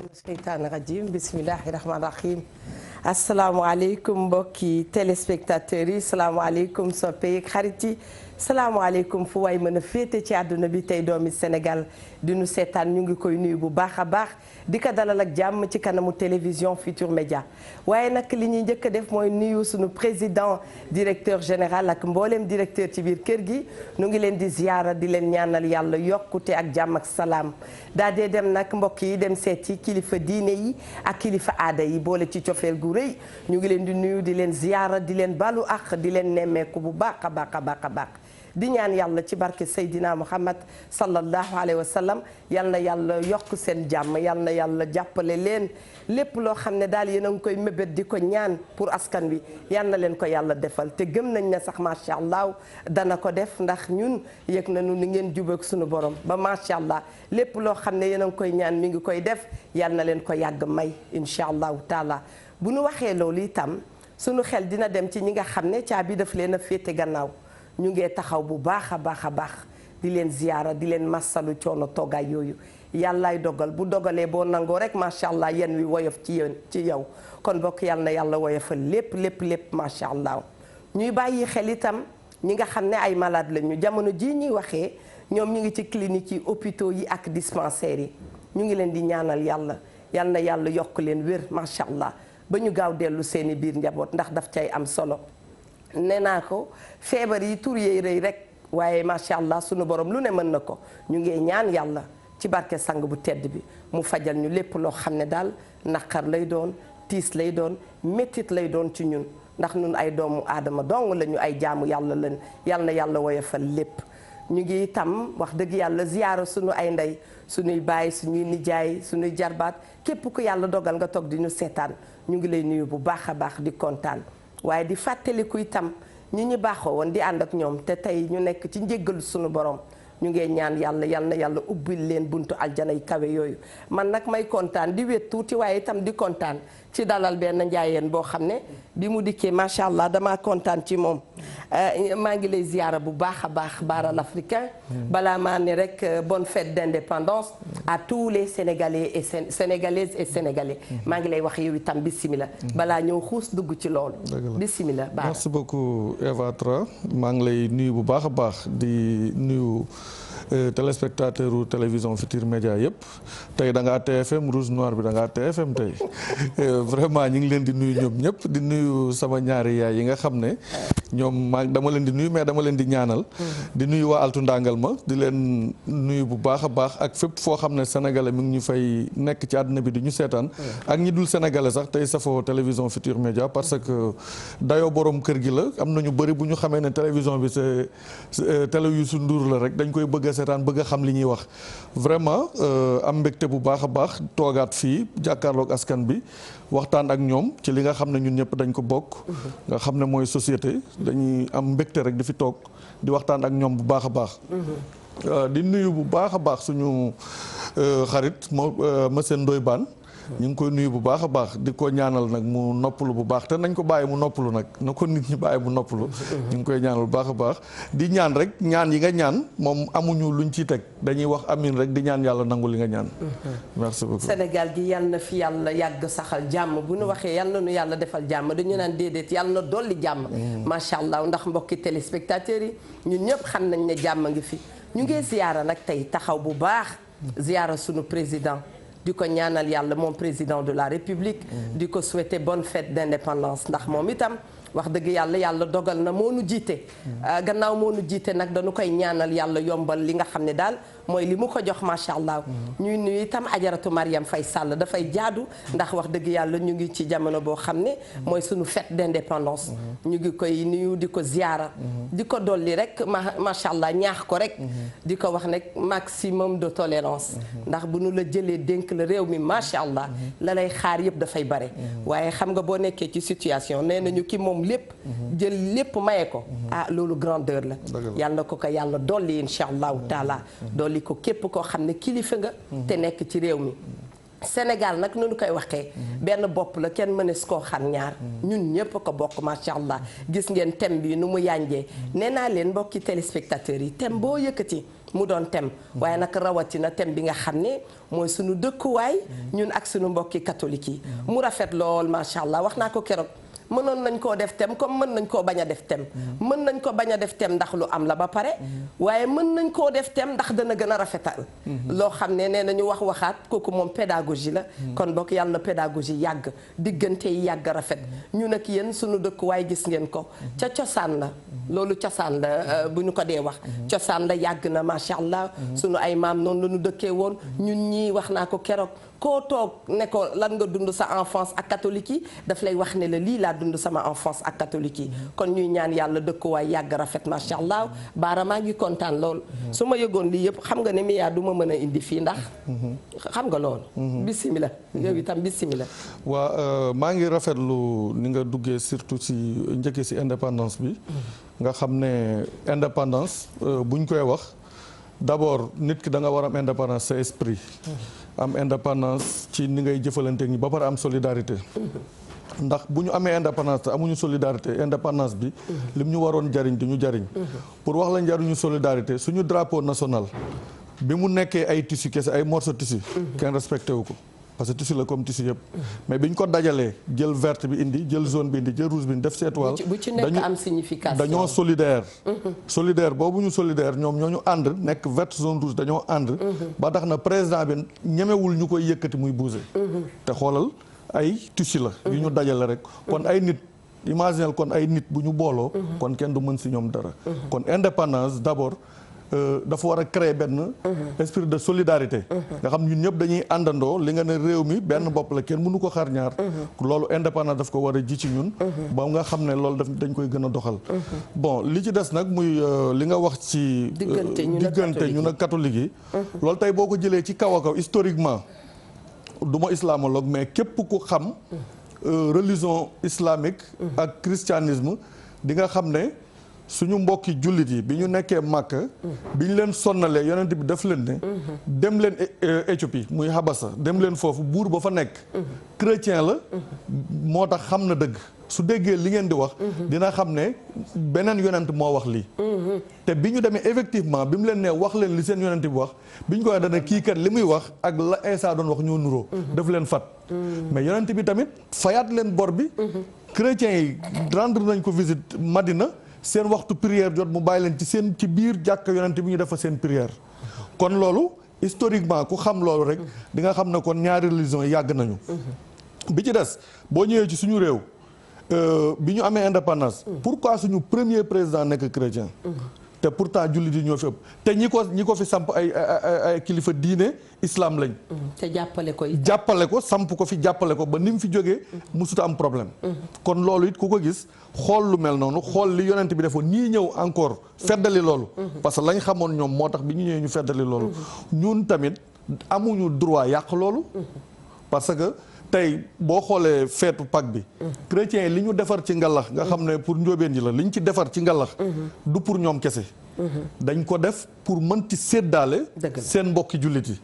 seytaani rajim bismillahi rahmaani rahim asalaamaaleykum mbokki téléspectateurs yi salaamaaleykum soppe yi xarit yi salaamaaleykum fu waay mën a féete ci àdduna bi tey doomi Sénégal di nu seetaan ñu ngi koy nuyu bu baax a baax di ko dalal ak jàmm ci kanamu télévision Futur Média waaye nag li ñuy njëkk a def mooy nuyu suñu président directeur général ak mboolem directeur ci biir kër gi nu ngi leen di ziyaara di leen ñaanal yàlla yokkute ak jàmm ak salaam daa dee dem nag mbokk yi dem seeti kilifa diine yi ak kilifa aada yi boole ci cofeel gu rëy ñu ngi leen di nuyu di leen ziyaara di leen balu ak di leen nemmeeku bu baax a baax a baax a baax di ñaan yàlla ci barke Seydina Muhammad sallallahu alayhi wa sallam yal na yàlla yokk seen jàmm yal na yàlla jàppale leen lépp loo xam ne daal yéen a ngi koy mébét di ko ñaan pour askan wi yal na leen ko yàlla defal te gëm nañ ne sax macha allah dana ko def ndax ñun yëg nañu ni ngeen jubóog suñu borom ba macha allah lépp loo xam ne yéen a ngi koy ñaan mi ngi koy def yal na leen ko yàgg may incha allahu taala bu nu waxee loolu itam sunu xel dina dem ci ñi nga xam ne caabi daf leen a féete gannaaw. ñu ngee taxaw bu baax a baax a baax di leen ziyaara di leen massalu coono toggaay yooyu yàllaay dogal bu dogalee boo nangoo rek macha allah yéen wi woyof ci yow kon bokk yàlla na yàlla woyofal lépp lépp lépp macha allah. ñuy bàyyi xel itam ñi nga xam ne ay malade lañu jamono jii ñuy waxee ñoom ñu ngi ci clinique yi hôpitaux yi ak dispensaires yi ñu ngi leen di ñaanal yàlla yal na yàlla yokk leen wér macha allah ba ñu gaaw dellu seeni biir njaboot ndax daf cay am solo. nee naa ko feebar yi tur yeey rëy rek waaye macha allah sunu borom lu ne mën na ko ñu ngi ñaan yàlla ci barke sang bu tedd bi mu fajal ñu lépp loo xam ne daal naqar lay doon tiis lay doon méttit lay doon ci ñun ndax ñun ay doomu aadama dong lañu ay jaamu yàlla lañ yal na yàlla woyofal lépp. ñu ngi itam wax dëgg yàlla ziyaara sunu ay ndey sunuy baay suñuy nijaay sunuy jarbaat képp ku yàlla dogal nga toog di ñu seetaan ñu ngi lay nuyu bu baax a baax di kontaan. waaye di fàttaliku itam ñi ñu baaxoo woon di ànd ak ñoom te tey ñu nekk ci njéggalu sunu borom ñu ngee ñaan yàlla yal na yàlla ubbil leen buntu aljana yi kawe yooyu man nag may kontaan di wét tuuti waaye itam di kontaan ci dalal benn njaayeen boo xam ne bi mu dikkee macha allah damaa kontaan ci moom maa ngi lay ziyaara bu baax a baax baaral africain balaa maa ne rek bonne fête d'indépendance à tous les sénégalais et sénégalaises et sénégalais maa ngi lay wax yow itam bismillah balaa ñëw xuus dugg ci loolu bismillah baax merci beaucoup Eva Tra maa ngi lay nuyu bu baax a baax di nuyu téléspectateur u télévision Futur Média yëpp tey da ngaa TFM rouge noir bi da ngaa TFM tey vraiment ñu ngi leen di nuyu ñoom ñëpp di nuyu sama ñaari yaay yi nga xam ne ñoom dama leen di nuyu mais dama leen di ñaanal di nuyu waa altu ndàngal ma di leen nuyu bu baax a baax ak fépp foo xam ne sénégalais mi ngi ñu fay nekk ci àdduna bi di ñu seetaan ak ñi dul sénégalais sax tey safoo télévision Futur Média parce que dayoo borom kër gi la am na ñu bëri bu ñu xamee ne télévision bi c'est télé Youssou Ndour la rek dañ koy bëgg a seetaan bëgg a xam li ñuy wax vraiment am mbégte bu baax a baax toogaat fii jàkkaarloog askan bi waxtaan ak ñoom ci li nga xam ne ñun ñëpp dañ ko bokk nga xam ne mooy société dañuy am mbégte rek di fi toog di waxtaan ak ñoom bu baax a baax di nuyu bu baax a baax suñu xarit monsieur Ndoye Bane ñu ngi koy nuyu bu baax a baax di ko ñaanal nag mu noppalu bu baax te nañ ko bàyyi mu noppalu nag na ko nit ñi bàyyi mu noppalu ñu ngi koy ñaanal bu baax a baax di ñaan rek ñaan yi nga ñaan moom amuñu luñ ciy teg dañuy wax amin rek di ñaan yàlla nangu li nga ñaan merci beaucoup Sénégal gi yal na fi yàlla yàgg saxal jàmm bu ñu waxee yal na nu yàlla defal jàmm dañu naan déedéet yàlla na dolli jàmm macha allah ndax mbokki téléspectateurs yi ñun ñëpp xam nañ ne jàmm ngi fi ñu ngi ziyaara nag tey taxaw bu baax ziyaara sunu président di ko ñaanal yàlla moom président de la république di ko souhaiter bonne fête d'indépendance ndax moom itam wax dëgg yàlla yàlla dogal na moo nu jiite gannaaw moo nu jiite nag dañu koy ñaanal yàlla yombal li nga xam ne daal mooy li mu ko jox macha allah ñuy nuyu itam ajaratu Mariam Faye Sall dafay jaadu ndax wax dëgg yàlla ñu ngi ci jamono boo xam ne mooy suñu fête d'indépendance ñu ngi koy nuyu di ko ziyaara di ko dolli rek macha allah ñaax ko rek di ko wax nag maximum de tolérance ndax bu nu la jëlee dénk la réew mi macha allah la lay xaar yëpp dafay bare waaye xam nga boo nekkee ci situation nee nañu ki moom lépp jël lépp maye ko loolu grandeur la yàlla na ko yàlla dolli insha allahu taala dolli ko képp koo xam ne kilifa nga te nekk ci réew mi Sénégal nag nu ñu koy waxee benn bopp la kenn mënees koo xam ñaar ñun ñëpp ko bokk macha allah gis ngeen thème bi nu mu yànjee nee naa leen mbokki téléspectateurs yi thème boo yëkkati mu doon thème waaye nag rawatina thème bi nga xam ne mooy sunu dëkkuwaay ñun ak sunu mbokki catholique yi mu rafet lool macha allah wax naa ko keroog mënoon nañ koo def thème comme mën nañ koo bañ a def thème mën nañ ko bañ a def thème ndax lu am la ba pare waaye mën nañ koo def thème ndax dana gën a rafetal loo xam ne nee nañu wax waxaat kooku moom pédagogie la kon bokk yàlla na pédagogie yàgg diggante yi yàgg rafet ñu nag yéen sunu dëkkuwaay gis ngeen ko ca cosaan la loolu cosaan la bu ñu ko dee wax cosaan la yàgg na macha allah sunu ay maam noonu la ñu dëkkee woon ñun ñii wax naa ko keroog koo toog ne ko lan nga dund sa enfance ak catholique yi daf lay wax ne la lii laa dund sama enfance ak catholique yi kon ñuy ñaan yàlla dëkkuwaay yàgg rafet macha allah baara maa ngi kontaan lool su ma yëgoon lii yëpp xam nga ne Mia du ma mën a indi fii ndax xam nga loolu bismillah yow itam bismillah waa maa ngi rafetlu ni nga duggee surtout ci njëkkee ci indépendance bi nga xam ne indépendance buñ koy wax d'abord nit ki da nga war am indépendance sa esprit am indépendance ci ni ngay jëfalante ñi ba pare am solidarité ndax bu ñu amee indépendance te amuñu solidarité indépendance bi lim ñu waroon jariñ du ñu jariñ pour wax la njariñu solidarité suñu drapeau national bi mu nekkee ay tissu kese ay morceau tissu kenn respecté wu ko parce que tissu la comme tissu yëpp mais bi ñu ko dajalee jël verte bi indi jël jaune bi indi jël rouge bi indi def ci étoile bu ci nekk am signification dañoo solidaire solidaire boobu ñu solidaire ñoom ñoo ñu ànd nekk verte jaune rouge dañoo ànd ba tax na président bi ñemewul ñu koy yëkkati muy bouger te xoolal ay tissu la yu ñu dajale rek kon ay nit imaginel kon ay nit bu ñu booloo kon kenn du mën ci ñoom dara kon indépendance d'abord dafa war a créer benn esprit de solidarité nga xam ñun ñëpp dañuy àndandoo li nga ne réew mi benn bopp la kenn mënu ko xar ñaar loolu indépendance daf ko war a ji ci ñun ba nga xam ne loolu dañ koy gën a doxal bon li ci des nag muy li nga wax ci diggante ñu nag catholique yi loolu tey boo ko jëlee ci kaw a kaw historiquement du ma islamologue mais képp ku xam religion islamique ak christianisme di nga xam ne suñu mbokki jullit yi bi ñu nekkee Màkka bi ñu leen sonnalee yonent bi daf leen ne dem leen Éthiopie muy Habasa dem leen foofu buur ba fa nekk chrétien la moo tax xam na dëgg su déggee li ngeen di wax dina xam ne beneen yonent moo wax lii te bi ñu demee effectivement bi mu leen nee wax leen li seen yonent bi wax bi ñu koy dana kii kat li muy wax ak la Isa doon wax ñoo nuroo daf leen fat mais yonent bi tamit fayaat leen bor bi chrétiens yi rendre nañ ko visite Madina seen waxtu prière jot mu bàyyi leen ci biir jàkka yonent bi ñu defa seen prière kon loolu historiquement ku xam loolu rek di nga xam ne kon ñaari religion yi yàgg nañu bi ci des boo ñëwee ci suñu réew bi ñu amee indépendance pourquoi suñu premier président nekk chrétien te pourtant jullit yi ñoo fi ëpp te ñi ko fi samp ay kilifa diine islam lañ te jàppale ko samp ko fi jàppale ko ba ni mu fi jógee musuta am problème kon loolu it ku ko gis xool lu mel noonu xool li yonent bi defoon ñii ñëw encore feddali loolu parce que lañ xamoon ñoom moo tax bi ñu ñëwee ñu feddali loolu ñun tamit amuñu droit yàq loolu parce que tey boo xoolee feetu Pâques bi chrétiens yi li ñu defar ci ngalax nga xam ne pour njóobeen yi la li ñu ci defar ci ngalax du pour ñoom kese dañ ko def pour mën ci séddaale seen mbokki jullit yi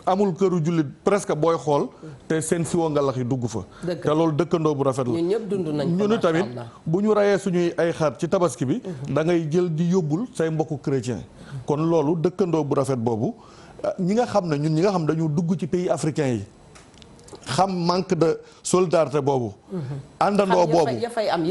amul këru jullit presque booy xool te seen siwo ngalax yi dugg fa te loolu dëkkandoo bu rafet la ñun ñëpp dund nañ ñu ni tamit bu ñu reyee suñuy ay xar ci tabaski bi da ngay jël di yóbbul say mbokku chrétien kon loolu dëkkandoo bu rafet boobu ñi nga xam ne ñun ñi nga xam dañu dugg ci pays africain yi xam manque de solidarité boobu àndandoo boobu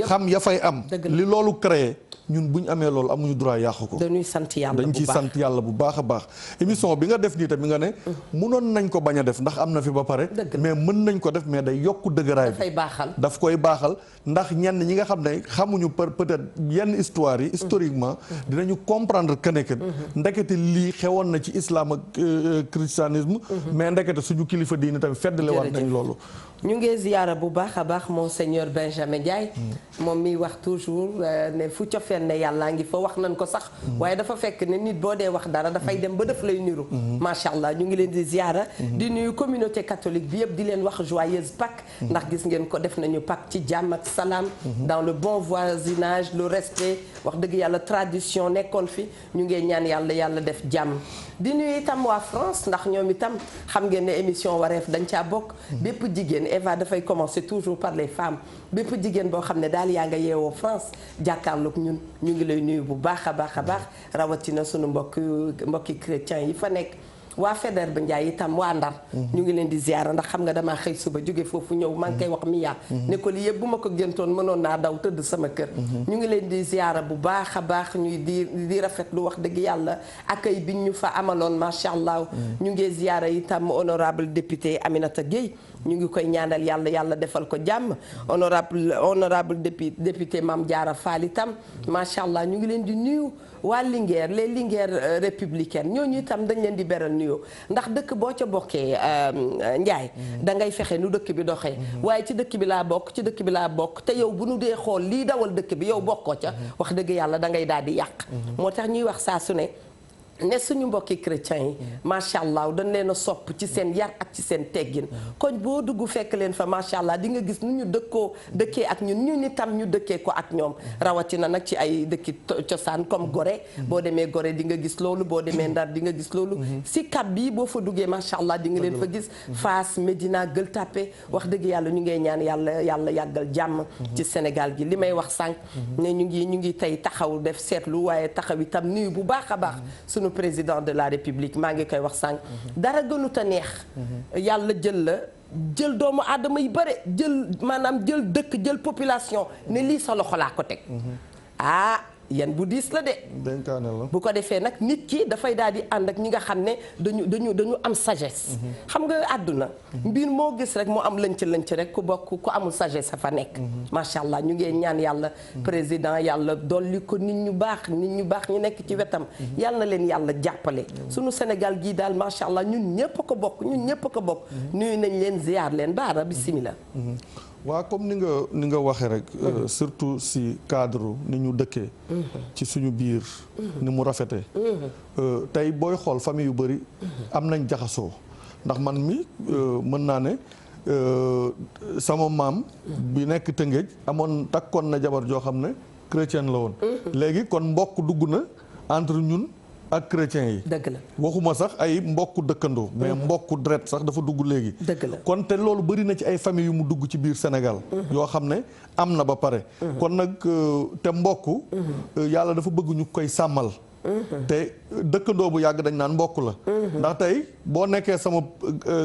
xam ya fay am li loolu créé ñun bu ñu amee loolu amuñu droit yàqu ko dañuy sant yàlla dañ ciy sant yàlla bu baax a baax émission bi nga def nii tamit nga ne mënoon nañ ko bañ a def ndax am na fi ba pare mais mën nañ ko def mais day yokk dëgëraay bi daf koy baaxal ndax ñenn ñi nga xam ne xamuñu peut-être yenn histoire yi historiquement dinañu comprendre que ndekete lii xewoon na ci islam ak christianisme mais ndekete suñu kilifa diine tamit feddale war nañ loolu ñu ngi ziyaara bu baax a baax monseigneur Benjamin Ndiaye moom miy wax toujours ne fu cofeel ne yàllaa ngi fa wax nañ ko sax waaye dafa fekk ne nit boo dee wax dara dafay dem ba def lay niru macha allah ñu ngi leen di ziyaara di nuyu communauté catholique bi yëpp di leen wax joyeuse Pâques ndax gis ngeen ko def nañu Pâques ci jàmm ak salaam dans le bon voisinage le respect wax dëgg yàlla tradition nekkoon fi ñu ngee ñaan yàlla def jàmm di nuyu itam waa France ndax ñoom itam xam ngeen ne émission wareef dañ caa bokk bépp jigéen Eva dafay commencer toujours par les femmes bépp jigéen boo xam ne daal yaa nga yeewoo France jàkkaarloog ñun ñu ngi lay nuyu bu baax a baax a baax rawatina sunu mbokki chrétien yi fa nekk. waa Faidherbe Ndiaye itam waa Ndar ñu ngi leen di ziara ndax xam nga damaa xëy suba jóge foofu ñëw maa ngi koy wax Mia ne ko li yëpp bu ma ko gëntoon mënoon naa daw tëdd sama kër ñu ngi leen di ziara bu baax a baax ñuy di rafetlu wax dëgg yàlla accueil bi ñu fa amaloon macha allah ñu ngi ziara itam honorable député Aminata Gueye ñu ngi koy ñaanal yàlla defal ko jàmm honorable député Mame Diarra Fall itam macha allah ñu ngi leen di nuyu waa Linguère les Linguère républicaines ñooñu itam dañ leen di beral nuyoo ndax dëkk boo ca bokkee Njaay da ngay fexe nu dëkk bi doxee waaye ci dëkk bi laa bokk te yow bu nu dee xool lii dawal dëkk bi yow bokkoo ca wax dëgg yàlla da ngay daal di yàq moo tax ñuy wax saa su ne suñu mbokki chrétiens yi macha allah dañ leen a sopp ci seen yar ak ci seen teggin koñ boo dugg fekk leen fa macha allah di nga gis nu ñu dëkkee ak ñun itam ñu dëkkee ko ak ñoom rawatina nag ci ay dëkki cosaan comme Gorée boo demee Gorée di nga gis loolu boo demee Ndar di nga gis loolu si Cap bi boo fa duggee macha allah di nga leen fa gis Fass Médina Gueule Tapée wax dëgg yàlla ñu ngay ñaan yàlla yàggal jàmm ci Sénégal gi li may wax sànq ne ñu ngi tey taxaw def seetlu waaye taxaw itam nuyu bu baax a baax sunu président de la république maa ngi koy wax sànq dara gënut a neex yàlla jël doomu aadama yi bare jël dëkk jël population ne lii sa loxo laa ko teg yan bu diis la de bu ko defee nag nit ki dafay daal di ànd ak ñi nga xam ne dañu am sagesse xam nga àdduna mbir moo gis rek moo am lënc rek ku amul sagesse fa nekk macha allah ñu ngi ñaan yàlla président yàlla dolli ko nit ñu baax ñu nekk ci wetam yàlla na leen yàlla jàppale sunu Sénégal gii daal macha allah ñun ñëpp ko bokk nuyu nañ leen ziar leen baara bismillah waa comme ni nga waxee rek surtout si cadre ni ñu dëkkee ci suñu biir ni mu rafetee tey booy xool famille yu bëri am nañ jaxasoo ndax man mi mën naa ne sama maam bi nekk Tëngéej takkoon na jabar joo xam ne chrétienne la woon léegi kon mbokk dugg na entre ñun ak chrétiens yi dëgg la waxuma sax ay mbokku dëkkandoo mais mbokku deret sax dafa dugg léegi dëgg la kon te loolu bëri na ci ay famille yu mu dugg ci biir Sénégal yoo xam ne am na ba pare kon nag te mbokk yàlla dafa bëgg ñu koy sàmmal te dëkkandoo bu yàgg dañ naan mbokk la ndax tey boo nekkee sama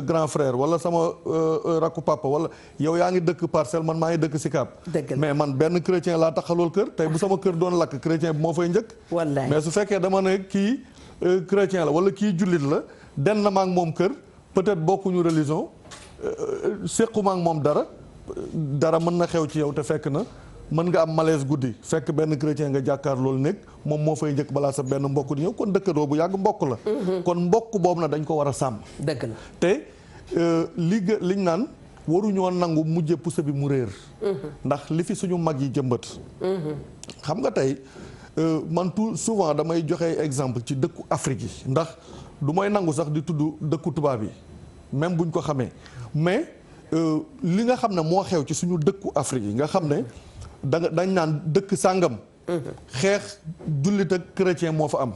grand frère wala sama rakku papa wala yow yaa ngi dëkk Parcelles man maa ngi dëkk Sicap mais man benn chrétien laa taxalool kër tey bu sama kër doon lakk chrétien bi moo fay njëkk wallaay mais su fekkee dama ne kii chrétien la wala kii jullit la den na ma ak moom kër peut-être bokkuñu religion séquma ak moom dara mën na xew ci yow te fekk na mën nga am malaise guddi fekk benn chrétien nga jàkkaar loolu nekk moom moo fay njëkk balaa sa benn mbokk di ñëw kon dëkkandoo bu yàgg mbokk la kon mbokk boobu na dañ ko war a sàmm dëgg la te liñ naan waruñoo nangu mujje puso bi mu réer ndax li fi suñu mag yi jëmbat xam nga tey man tout souvent damay joxe exemple ci dëkku Afrique yi ndax du may nangu sax di tudd dëkku tubaab yi même buñ ko xamee mais li nga xam ne moo xew ci suñu dëkku Afrique yi nga xam ne dañ naan dëkk sàngam xeex jullit ak chrétien moo fa am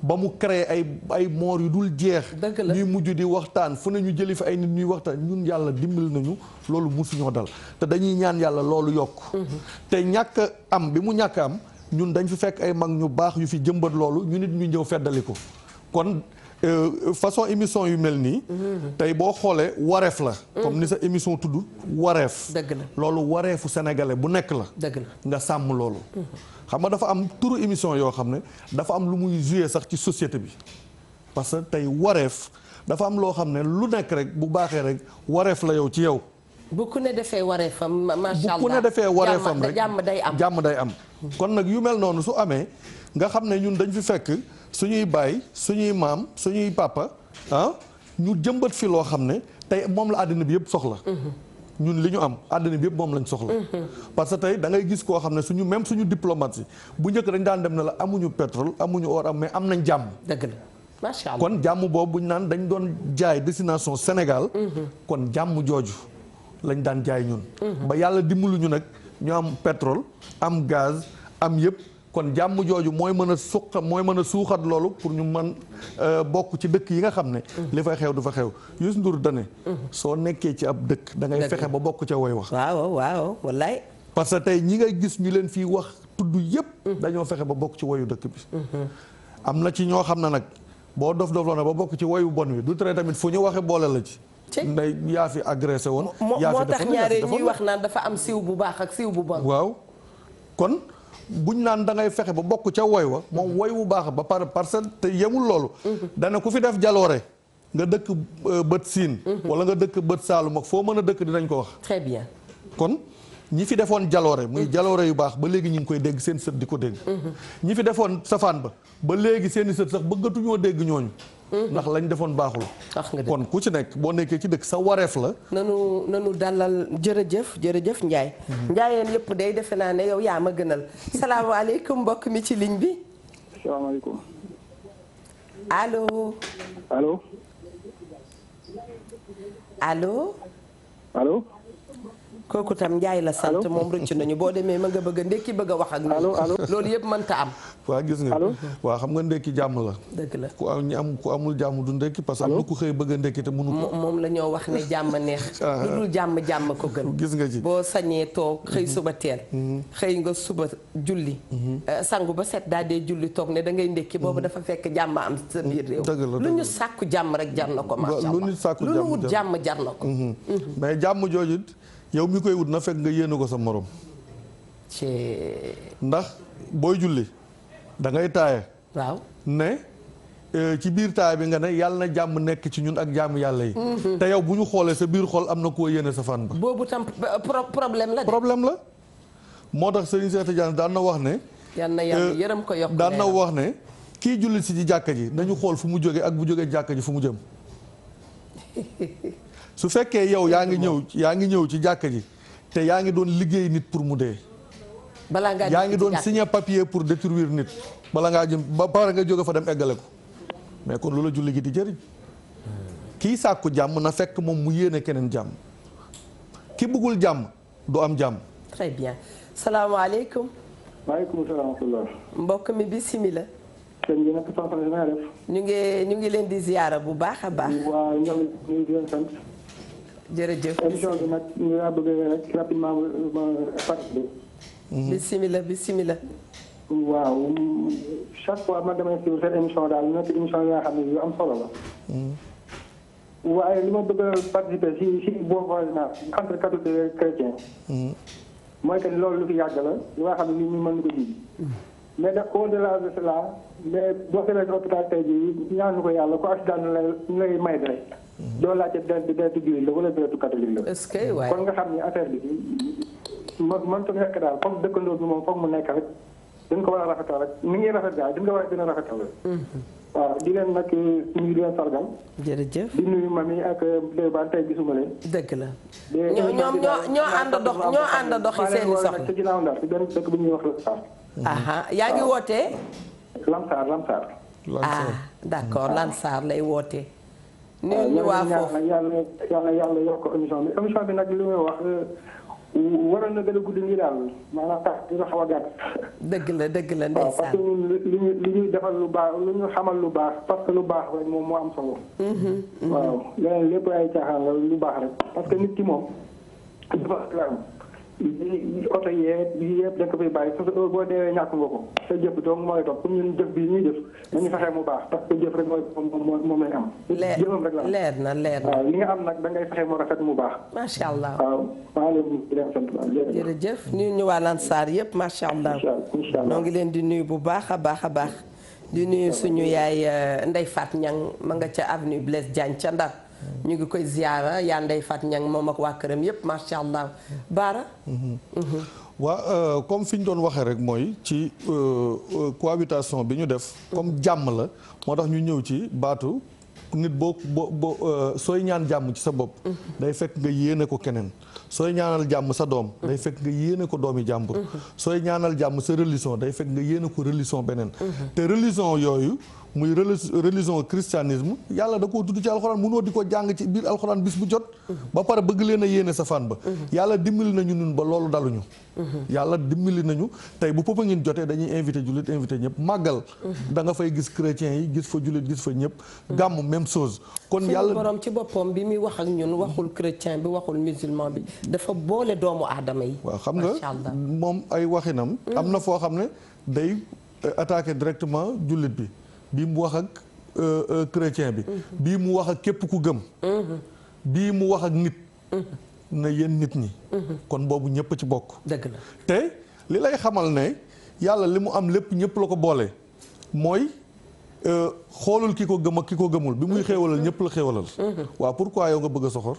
ba mu créé ay moor yu dul jeex ñuy mujj di waxtaan fu ne ñu jëli fi ay nit ñuy waxtaan ñun yàlla dimbali nañu loolu musuñoo dal te dañuy ñaan yàlla loolu yokk te ñàkk am bi mu ñàkk am ñun dañ fi fekk ay mag ñu baax yu fi jëmbat loolu ñu nit ñu ñëw feddali ko kon façon émission yu mel nii tey boo xoolee wareef la comme ni sa émission tudd wareef dëgg la loolu wareefu sénégalais bu nekk la dëgg la nga sàmm loolu xam nga dafa am turu émission yoo xam ne dafa am lu muy jouer sax ci société bi parce que tey wareef dafa am loo xam ne lu nekk rek bu baaxee rek wareef la yow ci yow bu ku ne defee wareefam macha allah bu ku ne defee wareefam rek jàmm day am kon nag yu mel noonu su amee nga xam ne ñun dañ fi fekk suñuy baay suñuy maam suñuy papa ñu jëmbat fi loo xam ne tey moom la àddina bi yëpp soxla ñun li ñu am àddina bi yëpp moom lañ soxla parce que tey da ngay gis koo xam ne suñu diplomate yi bu njëkk dañ daan dem ne la amuñu pétrole amuñu or mais am nañ jàmm dëgg la macha allah kon jàmm boobu buñ naan dañ doon jaay destination Sénégal kon jàmm jooju lañ daan jaay ñun ba yàlla dimbalu ñu nag ñu am pétrole am gaz am yëpp kon jàmm jooju mooy mën a suuxat loolu pour ñu mën bokk ci dëkk yi nga xam ne li fay xew du fa xew Youssou Ndour dane soo nekkee ci ab dëkk da ngay fexe ba bokk ca woy wax waaw wallaay parce que tey ñi ngay gis ñu leen fii wax tudd yëpp dañoo fexe ba bokk ci woyu dëkk bi am na ci ñoo xam ne nag boo dof loo na ba bokk ci woyu bon wi du tere tamit fu ñu waxe boole la ci nday yaa fi agressé woon moo tax ñaare ñuy wax naan dafa am siiw bu baax ak siiw bu bon waaw kon buñ naan da ngay fexe ba bokk ca woy wa moom woy bu baax ba pare parce que te yemul loolu dana ku fi def jaloore nga dëkk bët siin wala nga dëkk bët saalum ak foo mën a dëkk dinañ ko wax très bien kon ñi fi defoon jaloore muy jaloore yu baax ba léegi ñu ngi koy dégg seen sët di ko dégg ñi fi defoon safaan ba léegi seen i sët sax bëggatuñoo dégg ñooñu ndax lañ defoon baaxul kon ku ci nekk boo nekkee ci dëkk sa wareef la nanu dalal jërëjëf Ndiaye Ndiayeen yëpp day defe naa ne yow yaa ma gënal salaamaaleykum mbokk mi ci ligne bi salaamaaleykum allo allo allo allo kooku tam Ndiaye la sant moom rëcc nañu boo demee ma nga bëgg a ndekki bëgg a wax ak ñun loolu yëpp mënta am waa gis nga waa xam nga ndekki jàmm la dëgg la ku amul jàmm du ndekki parce que am na ku xëy bëgg a ndekki te mënu ko moom la ñoo wax ne jàmm neex lu dul jàmm ko gën gis nga ci boo sañee toog xëy suba teel xëy nga suba julli sangu ba set daal dee julli toog ne da ngay ndekki boobu dafa fekk jàmm am sa biir réew lu ñu sàkku jàmm rek jar na ko macha Allah lu ñu wut jàmm jar na ko mais jàmm jooju yow mi koy wut na fekk nga yéene ko sa morom ndax booy julli da ngay taaye waaw ne ci biir taay bi nga ne yàlla na jàmm nekk ci ñun ak jàmm yàlla yi te yow bu ñu xoolee sa biir xol am na koo yéene sa fan ba boobu tam problème la moo tax Serigne Cheikh Tidiane daan na wax ne yal na yàlla yërëm ko yokk daan na wax ne kii julli si ci jàkka ji nañu xool fu mu jógee ak bu jógee jàkka ji fu mu jëm su fekkee yow yaa ngi ñëw ci jàkka ji te yaa ngi doon liggéey nit pour mu dee yaa ngi doon signer papier pour détruire nit bala ngaa jëm ba pare nga jóge fa dem eggale ko mais kon loola julli gi di jëriñ kii sàkku jàmm na fekk moom mu yéene keneen jàmm ki bëggul jàmm du am jàmm. très bien salaamaaleykum. maaleykum salaam wa rahmatulah. mbokk mi bisimilah. sëñ bi nag soxna si na nga def. ñu ngi leen di ziyaara bu baax a baax. waaw ñoom ñu di leen sant. jërëjëf émission bi nag ñu ngi bëgg rek rapidement ma fàttali. bisimilah. waaw chaque fois man damay suivre seen émission daal nekk émission yi nga xam ne yu am solo la. waaye li ma bëgg a participer si bon voisinage entre catholique et chrétien. mooy que loolu lu fi yàgg la li nga xam ne nit ñi mën ko ji. mais nag au-delà de cela mais boo demee si hôpital tey jii ñaanu ko yàlla ko accident ñu lay may deret. doo laajte deretu jullit la wala deretu catholique la. est-ce que waay kon nga xam ni affaire bi mënta nekk daal comme dëkkandoo bi moom foog mu nekk rek dañ ko war a rafetal rek ni ngi rafet daal dañ ko war a gën a rafetal rek. waaw di leen nag nuyu di leen sargal. jërëjëf di nuyu mami ak Ba tey gisuma leen. dëgg la. ñoo ànd doxi seeni soxla. ci ginnaaw Ndar ci benn dëkk bu ñuy wax Lamsar. yaa ngi wootee. Lamsar. d'accord Lansar lay wootee. ñu waa foofu yàlla yokk émission bi nag li muy wax waroon na gën a gudd nii daal maanaam tax dina xaw a gàtt. dëgg la ndeysaan. parce que ñun li ñuy defal lu baax lu ñu xamal lu baax parce que lu baax rek moom moo am solo. waaw leneen lépp ay caaxaan la lu baax rek parce que nit ki moom dafa oto yëpp da nga ko fay bàyyi parce que boo deewee ñàkk nga ko sa jëf donc mooy topp pour ñun jëf bi ñuy def nañu fexe mu baax parce que jëf rek moom lañ am. jëfam rek la am leer na waaw li nga am nag da ngay fexe mu rafet mu baax. macha allah waaw maa ngi leen di sant jërëjëf ñu waa Lansar yëpp macha allah. incha allah noo ngi leen di nuyu bu baax a baax. di nuyu suñu yaay Ndeye Fat Niang ma nga ca avenue Blaise Diagne ca Ndar. ñu ngi koy ziyaara yaa Ndeye Fat Niang moom ak waa këram yëpp macha allah Baara. waa comme fi ñu doon waxee rek mooy ci cohabitation bi ñu def. comme jàmm la moo tax ñu ñëw ci baatu nit boo sooy ñaan jàmm ci sa bopp. day fekk nga yéene ko keneen. sooy ñaanal jàmm sa doom. day fekk nga yéene ko doomi jàmbur. sooy ñaanal jàmm sa religion day fekk nga yéene ko religion beneen. te religion yooyu muy religion christianisme yàlla da koo tudd ci alxuraan mënoo di ko jàng ci biir alxuraan bis bu jot ba pare bëgg leen a yéene safaan ba yàlla dimbali nañu ñun ba loolu daluñu yàlla dimbali nañu tey bu Popenguine jotee dañuy invité jullit invité ñëpp màggal da nga fay gis chrétiens yi gis fa jullit gis fa ñëpp gàmm même chose kon yàlla borom ci boppam bi muy wax ak ñun waxul chrétien bi waxul musulman bi dafa boole doomu aadama yi waaw xam nga moom ay waxinam am na foo xam ne day attaqué directement jullit bi bii mu wax ak chrétien bi bii mu wax ak képp ku gëm bii mu wax ak nit na yéen nit ñi kon boobu ñëpp ci bokk dëgg la te li lay xamal ne yàlla li mu am lépp ñëpp la ko boole mooy xoolul ki ko gëm ak ki ko gëmul bi muy xéewalal ñëpp la xéewalal waaw pourquoi yow nga bëgg a soxor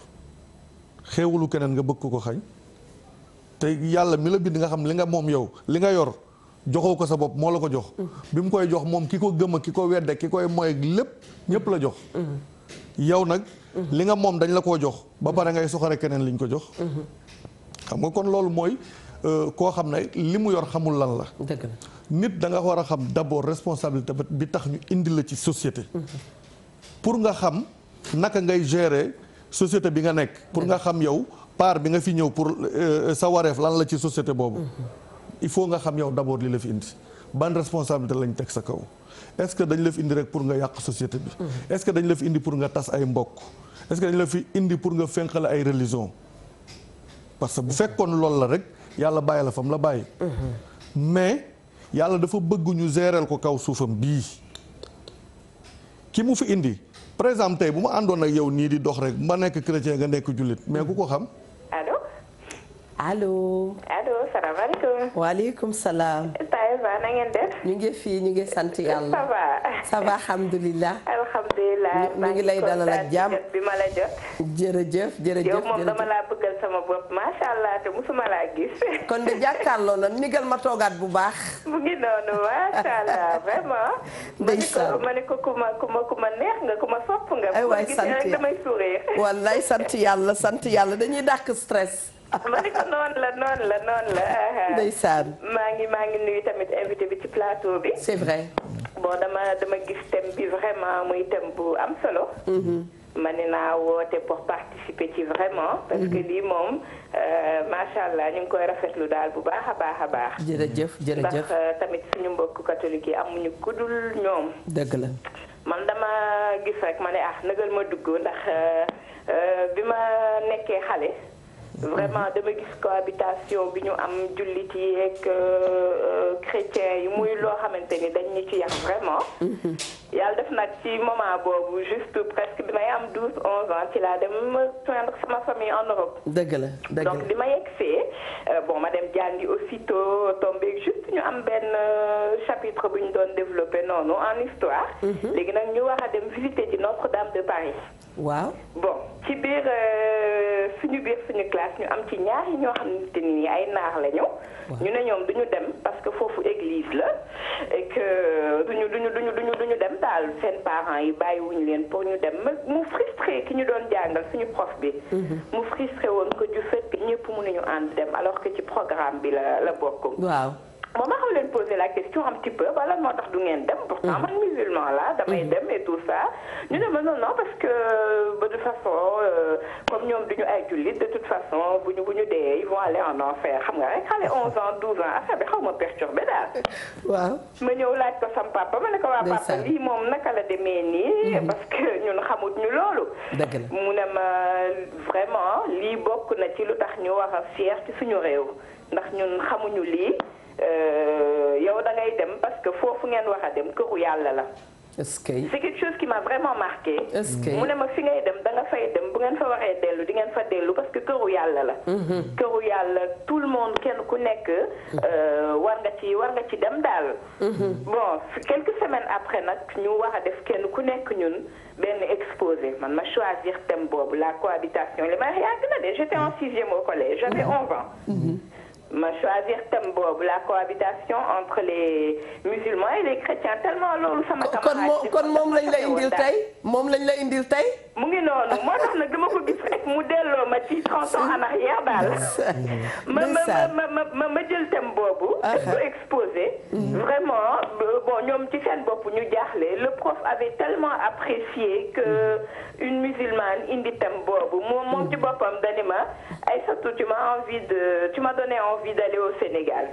xéewalu keneen nga bëgg ko xañ te yàlla mi la bind nga xam li nga moom yow li nga yor joxoo ko sa bopp moo la ko jox bi mu koy jox moom ki ko gëm ak ki ko wedde ki koy moy lépp ñëpp la jox yow nag li nga moom dañ la koo jox ba pare ngay soxore keneen liñ ko jox xam nga kon loolu mooy koo xam ne li mu yor xamul lan la dëgg la nit da nga war a xam d'abord responsabilité bi tax ñu indi la ci société pour nga xam naka ngay gérer société bi nga nekk pour nga xam yow part bi nga fi ñëw pour sa wareef lan la ci société boobu il faut nga xam yow d'abord li la fi indi ban responsabilité lañ teg sa kaw est-ce que dañ la fi indi rek pour nga yàq société bi est-ce que dañ la fi indi pour nga tas ay mbokk est-ce que dañ la fi indi pour nga fenqale ay religion parce que bu fekkoon loolu la rek yàlla bàyyi la fam la bàyyi mais yàlla dafa bëgg ñu gérer ko kaw suufam bii ki mu fi indi par exemple tey bu ma àndoon ak yow nii di dox rek ma nekk chrétien nga nekk jullit mais ku ko xam allo. allo salaamaaleykum. waaleykum salaam. Taïba na ngeen def. ñu ngi fii ñu ngi sant yàlla. ça va. ça va alhamdulilah. alhamdulilah. ñu ngi lay dalal ak jàmm bi ma la jot. jërëjëf jërëjëf yow moom dama laa bëggal sama bopp macha allah te musuma laa gis. kon de jàkkaarloo na nigal ma toogaat bu baax. mu ngi noonu macha allah vraiment. ndeysaan ma ne ko ku ma neex nga ku ma sopp nga. ay waay sant rek damay sourire. wallaay sant yàlla dañuy dàq stress. ma ne ko noonu la. ndeysaan. maa ngi nuyu tamit invité bi ci plateau bi. c'est vrai. bon dama gis thème bi vraiment muy thème bu am solo. ma ne naa woote pour participer ci vraiment. parce que lii moom macha allah ñu ngi koy rafetlu daal bu baax a baax. jërëjëf ndax tamit suñu mbokku catholique yi amuñu kudul ñoom. dëgg la. man dama gis rek ma ne nagal ma dugg ndax bi ma nekkee xale. vraiment dama gis cohabitation bi ñu am jullit yi ak chrétiens yi muy loo xamante ni dañ ñu ci yàq vraiment. yàlla def nag ci moment boobu juste presque bi may am 12-11 ans ci laa dem joindre sama famille en Europe. dëgg la donc li ma yegsee bon ma dem jàngi aussitôt tombé juste ñu am benn chapitre bu ñu doon développé noonu en histoire. léegi nag ñu war a dem visiter ci Notre-Dame de Paris. waaw bon ci biir suñu classe ñu am ci ñaari ñoo xamante ni ay naar lañu. ñu ne ñoom duñu dem parce que foofu église la et que duñu dem daal seen parents yi bàyyiwuñu leen pour ñu dem mu frustré ki ñu doon jàngal suñu prof bi. mu frustré woon que du fait que ñëpp mënuñu ànd dem alors que ci programme bi la bokk. waaw. bon ma xaw leen poser la question un petit peu wala moo tax du ngeen dem pourtant man musulman la damay dem et tout ça ñu ne ma non parce que de toute façon comme ñoom duñu ay jullit de toute façon bu ñu dee ils vont aller en enfer xam nga rek xale 11 ans 12 ans affaire bi xaw ma perturbé daal. waaw ma ñëw laaj ko sam papa ma ne ko waa papa lii moom naka la demee nii. parce que ñun xamut ñu loolu. dëgg la mu ne ma vraiment lii bokk na ci lu tax ñu war a fier ci suñu réew ndax ñun xamuñu lii. yow da ngay dem parce que foofu ngeen wax a dem këru yàlla la. est-ce que. c'est quelque chose qui m'a vraiment marqué. est-ce que mu ne ma fi ngay dem da nga fay dem bu ngeen fa waree dellu di ngeen fa dellu parce que këru yàlla la. këru yàlla tout le monde kenn ku nekk war nga ci dem daal. bon quelques semaines après nag ñu war a def kenn ku nekk ñun benn exposé man ma choisir thème boobu la cohabitation li may yàgg na de j'étais en 6e au collège j'avais 11 ans. ma choisir thème boobu la cohabitation entre les musulmans et les chrétiens tellement loolu sama camarade kon moom lañ la indil tey moom lañ la indil tey mu ngi noonu moo tax nag dama ko gis rek mu delloo ma ci 30 ans en arrière daal ma jël thème boobu ko exposé vraiment bon ñoom ci seen bopp ñu jaaxle le prof avait tellement apprécié que une musulmane indi thème boobu moom ci boppam dani ma Aïssatou tu m'as donné envie d'aller au Sénégal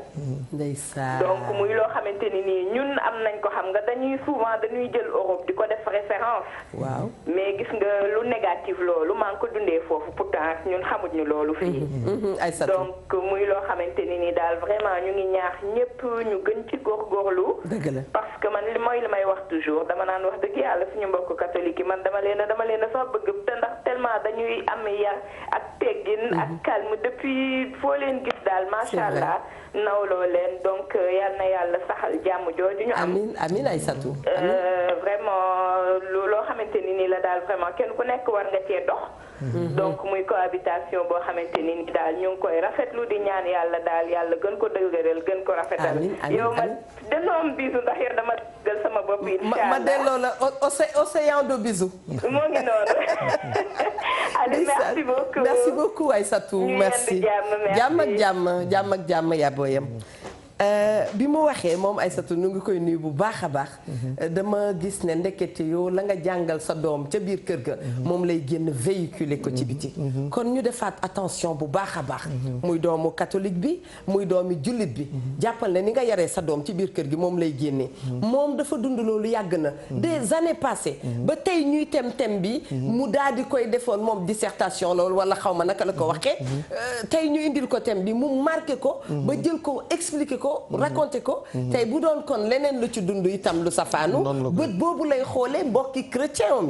ndeysaan donc muy loo xamante ni nii ñun am nañ ko xam nga dañuy jël Europe di ko def référence waaw mais gis nga lu négatif loolu maa ngi ko dundee foofu pourtant ñun xamuñu loolu fii donc muy loo xamante ni nii daal vraiment ñu ngi ñaax ñëpp ñu gën ci góorgóorlu dëgg la parce que man li may wax toujours dama naan wax dëgg yàlla suñu mbokk catholique yi man dama leen a sax bëgg te ndax tellement dañuy am yar ak teggin ak calme depuis foo leen gis daal macha allah nawloo leen donc yal na yàlla saxal jàmm jooju ñu am amiin Aïssatou vraiment loo xamante ni nii la daal vraiment kenn ku nekk war nga cee dox donc muy cohabitation boo xamante ni nii daal ñu ngi koy rafetlu di ñaan yàlla daal yàlla gën ko dëgëral gën ko rafetal yow ma danoom bisu ndax yow dama dëggal sama bopp incha ma delloo la océan de bisous moo ngi noonu allez merci beaucoup Aïssatou merci jàmm ak jàmm yabooyam bi mu waxee moom Aïssatou ñu ngi koy nuyu bu baax a baax dama gis ne ndekete yow la nga jàngal sa doom ca biir kër ga moom lay génn véhiculer ko ci biti kon ñu defaat attention bu baax a baax muy doomu catholique bi muy doomi jullit bi jàppal ne ni nga yaree sa doom ci biir kër gi moom lay génnee moom dafa dund loolu yàgg na des années passées ba tey ñuy tem bi mu daal di koy defoon moom dissertation loolu wala xaw ma naka la ko waxee tey ñu indil ko thème bi mu marqué ko ba jël ko expliqué ko raconté ko tey bu doon kon leneen lu ci dund itam lu safaanu bët boobu lay xoolee mbokki chrétien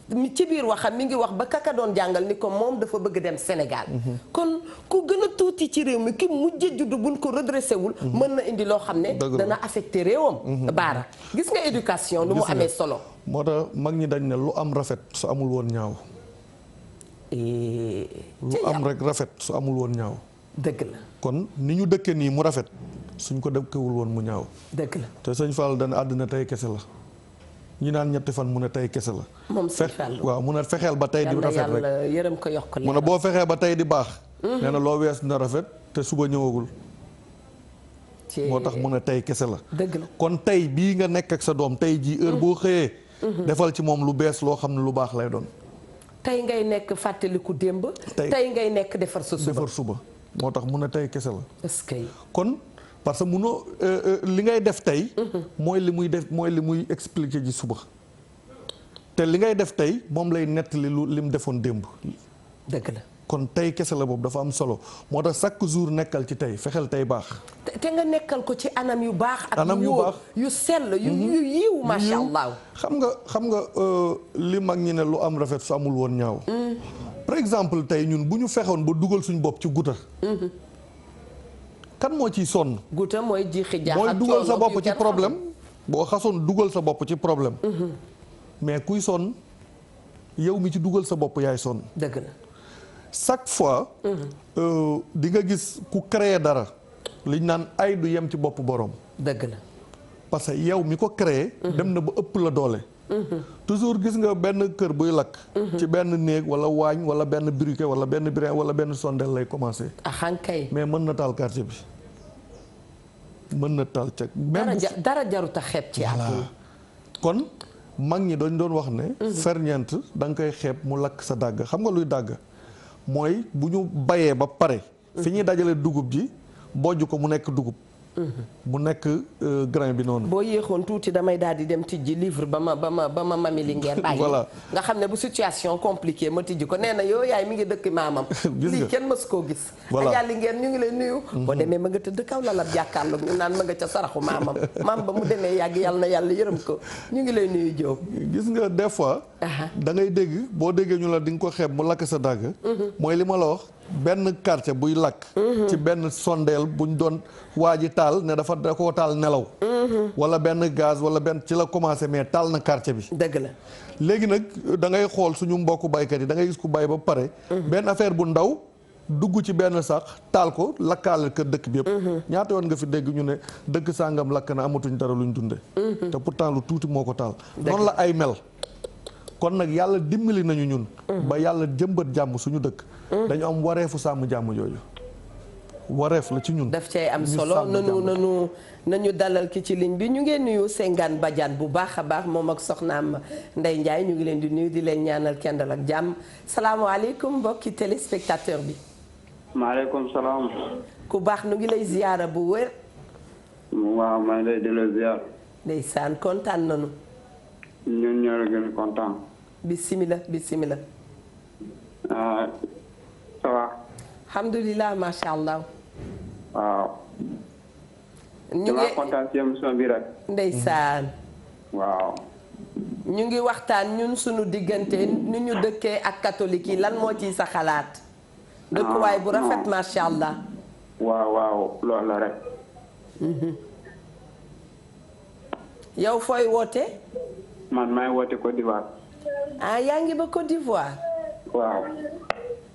mi ci biir waxam mi ngi wax ba kaka doon jàngal ni ko moom dafa bëgg dem Sénégal kon ku gën a tuuti ci réew mi ki mujj juddu buñ ko redressé wul mën na indi loo xam ne dana affecté réewam baara gis nga éducation lu mu amee solo moo tax mag ñi dañ ne lu am rafet su amul woon ñaaw lu am rek rafet su amul woon ñaaw dëgg la kon ni ñu dëkke nii mu rafet suñ ko dëkkewul woon mu ñaaw dëgg la te sëñ Fall dana àddina tey kese la ñi naan ñetti fan mu ne tey kese la moom sëñ Fall waaw mu ne fexeel ba tey di rafet rek yërëm ko yokk mu ne boo fexee ba tey di baax nee na loo wees na rafet te suba ñëwagul moo tax mu ne tey kese la dëgg la kon tey bii nga nekk ak sa doom tey jii heure boo xëyee defal ci moom lu bees loo xam ne lu baax lay doon tey ngay nekk fàttaliku démb tey ngay nekk defar sa suba moo tax mu ne tey kese la est-ce que kon parce que munoo li ngay def tey mooy li muy expliquer ji suba te li ngay def tey moom lay nettali li mu defoon démb dëgg la kon tey kese la boobu dafa am solo moo tax chaque jour nekkal ci tey fexeel tey baax te nga nekkal ko ci anam yu baax ak anam yu baax yu sell yu yiw masha Allah xam nga li mag ñi ne lu am rafet su amul woon ñaaw par exemple tey ñun bu ñu fexoon ba dugal suñu bopp ci guta kan moo ciy sonn guta mooy jiixi jaax mooy dugal sa bopp ci problème boo xasoon dugal sa bopp ci problème mais kuy sonn yow mi ci dugal sa bopp yaay sonn dëgg la chaque fois di nga gis ku créer dara liñ naan ay du yem ci bopp borom dëgg la parce que yow mi ko créer dem na ba ëpp la doole toujours gis nga benn kër buy lakk ci benn néeg wala waañ wala benn briquet wala benn brin wala benn sondel lay commencer axankay mais mën na taal quartier bi mën na taal ceg dara jaruta xeeb ci àdduna kon mag ñi dañ doon wax ne ferñeent da nga koy xeeb mu lakk sa dàgg xam nga luy dàgg mooy bu ñu bayee ba pare fi ñuy dajale dugub ji bojj ko mu nekk dugub mu nekk grain bi noonu. boo yéexoon tuuti damay daal di dem tijji livre ba ma mami li ngeen bàyyi. voilà nga xam ne bu situation compliquée ma tijji ko nee na yoo yaay mi ngi dëkk maamam. lii kenn mës koo gis. voilà Adja li ngeen ñu ngi leen nuyu. boo demee ma nga tëdd kaw la lab jàkkaarloog ñu naan ma nga ca saraxu maamam maam ba mu demee yàgg yàlla na yàlla yërëm ko ñu ngi lay nuyu Diop. gis nga des fois. da ngay dégg boo déggee ñu la di nga ko xeeb mu lakk sa dàgg. mooy li ma la wax. benn quartier buy lakk ci benn sondeel buñ doon waa ji taal ne da koo taal nelaw wala benn gaz wala benn ci la commencé mais taal na quartier bi dëgg la léegi nag da ngay xool suñu mbokku baykat yi da ngay gis ku bay ba pare benn affaire bu ndaw dugg ci benn sax taal ko lakkaale kër dëkk bi yëpp. ñaata yoon nga fi dégg ñu ne dëkk sàngam lakk na amatuñ dara luñ dunde te pourtant lu tuuti moo ko taal. noonu la ay mel. kon nag yàlla dimbali nañu ñun. ba yàlla jëmbat jàmm suñu dëkk. dañu am wareefu sàmm jàmm jooju. wareef la ci ñun. daf cay am solo nañu dalal ki ci ligne bi ñu ngeen nuyu Sengane Badiane bu baax a baax moom ak soxnaam Ndeye Ndiaye ñu ngi leen di nuyu di leen ñaanal kendal ak jàmm salaamaaleykum mbokki téléspectateur bi. maaleykum salaam. ku baax nu ngi lay ziyaara bu wér. waaw maa ngi lay delloo ziyaar. ndeysaan kontaan nañu. ñun ñoo la gën a kontaan. bisimilah bisimilah. ça va. alhamdulilah macha allah. waaw. ñu ngi kontaan ci émission bi rek. ndeysaan. waaw. ñu ngi waxtaan ñun suñu diggante ni ñu dëkkee ak catholique yi lan moo ciy sa xalaat. dëkkuwaay bu rafet macha allah. waaw waaw loolu la rek. yow fooy woote. man maay woote Côte d'Ivoire. ah yaa ngi ba Côte d'Ivoire. waaw.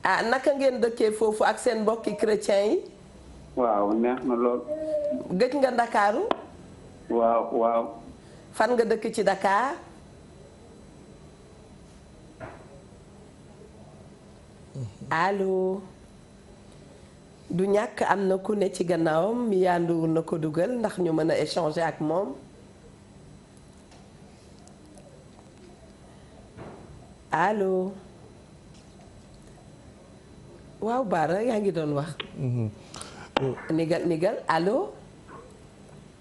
ah naka ngeen dëkkee foofu ak seen mbokki chrétien yi. waaw neex na lool. gëj nga Ndakaaru. waaw waaw. fan nga dëkk ci Dakar. allo. du ñàkk am na ku ne ci gannaawam mi yaanduwul na ko dugal ndax ñu mën a échanger ak moom. allo. waaw Baara yaa ngi doon wax. nigal allo.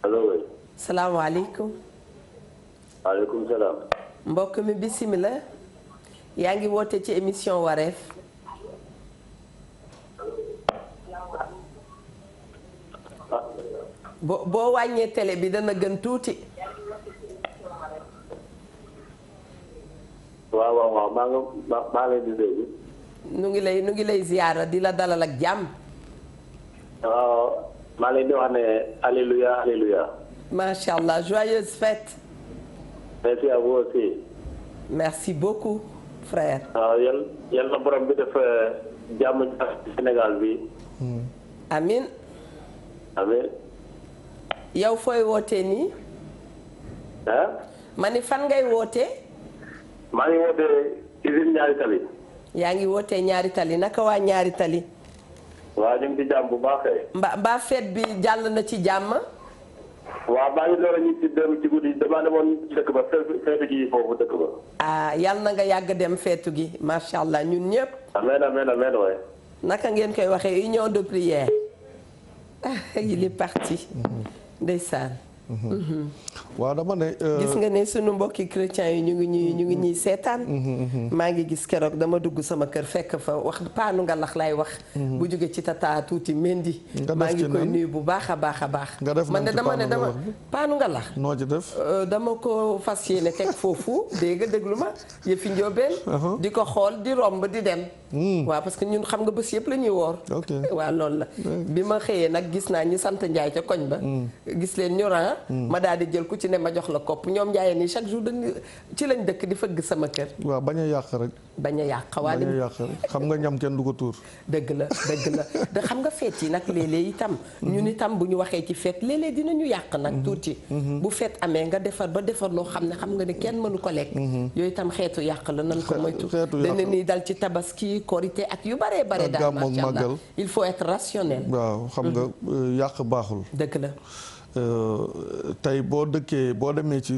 allo oui. salaamaaleykum. maaleykum salaam. mbokk mi bisimilah. yaa ngi woote ci émission wareef. boo wàññee télé bi dana gën tuuti. waaw maa ngi leen di dégg. nu ngi lay ziyaara di la dalal ak jàmm. waaw maa leen di wax ne alléluia alléluia. macha allah joyeuse fête. merci à vous aussi. merci beaucoup frère. waaw yal na borom bi def jàmm ci Sénégal bi. amin amin. yow fooy wootee nii. ah. ma ni fan ngay wootee. maa ngi wootee usine ñaari tali. yaa ngi wootee ñaari tali naka waa ñaari tali. waaw ñu ngi ci jàmm bu baax kay. mbaa fête bi jàll na ci jàmm. waaw maa ngi door a ñu ci dem ci guddi damaa demoon dëkk ba feetu ji foofu dëkk ba. ah yal na nga yàgg dem feetu gi macha allah ñun ñëpp. amiin waay. naka ngeen koy waxee union de prière. il est parti. ndeysaan. waaw dama ne. gis nga ne sunu mbokki chrétiens yi ñu ngi ñuy seetaan. maa ngi gis keroog dama dugg sama kër fekk fa wax paanu nga lax laay wax. bu jóge ci tata tuuti mendi. maa ngi koy nuyu bu baax a baax a baax. nga def man de dama ne paanu nga lax. noo ci def. dama ko fas yéene teg foofu dégg nga déglu ma yëfi njóobeen. di ko xool di romb di dem. waaw parce que ñun xam nga bés yëpp la ñuy woor. ok waaw loolu la. bi ma xëyee nag gis naa ñi sant Njaay ca koñ ba. gis leen ñu ran ma daal di jël ku ci ne ma jox la kopp ñoom Njaay nii chaque jour dañu ci lañ dëkk di fëgg sama kër. waaw bañ a yàq rek. bañ a yàq waa bañ a yàq rek xam nga ñam kenn du ko tuur. dëgg la da xam nga feet yi nag léeg-léeg itam. ñun itam bu ñu waxee ci feet léeg-léeg dinañu yàq nag tuuti. bu feet amee nga defar ba defar loo xam ne kenn mënu ko lekk. yooyu itam xeetu yàq la nan ko moytu. dana ni dal ci tabaski korité ak yu bare daal macha allah il faut être rationnel. waaw xam nga yàq baaxul. dëgg la. tey boo demee ci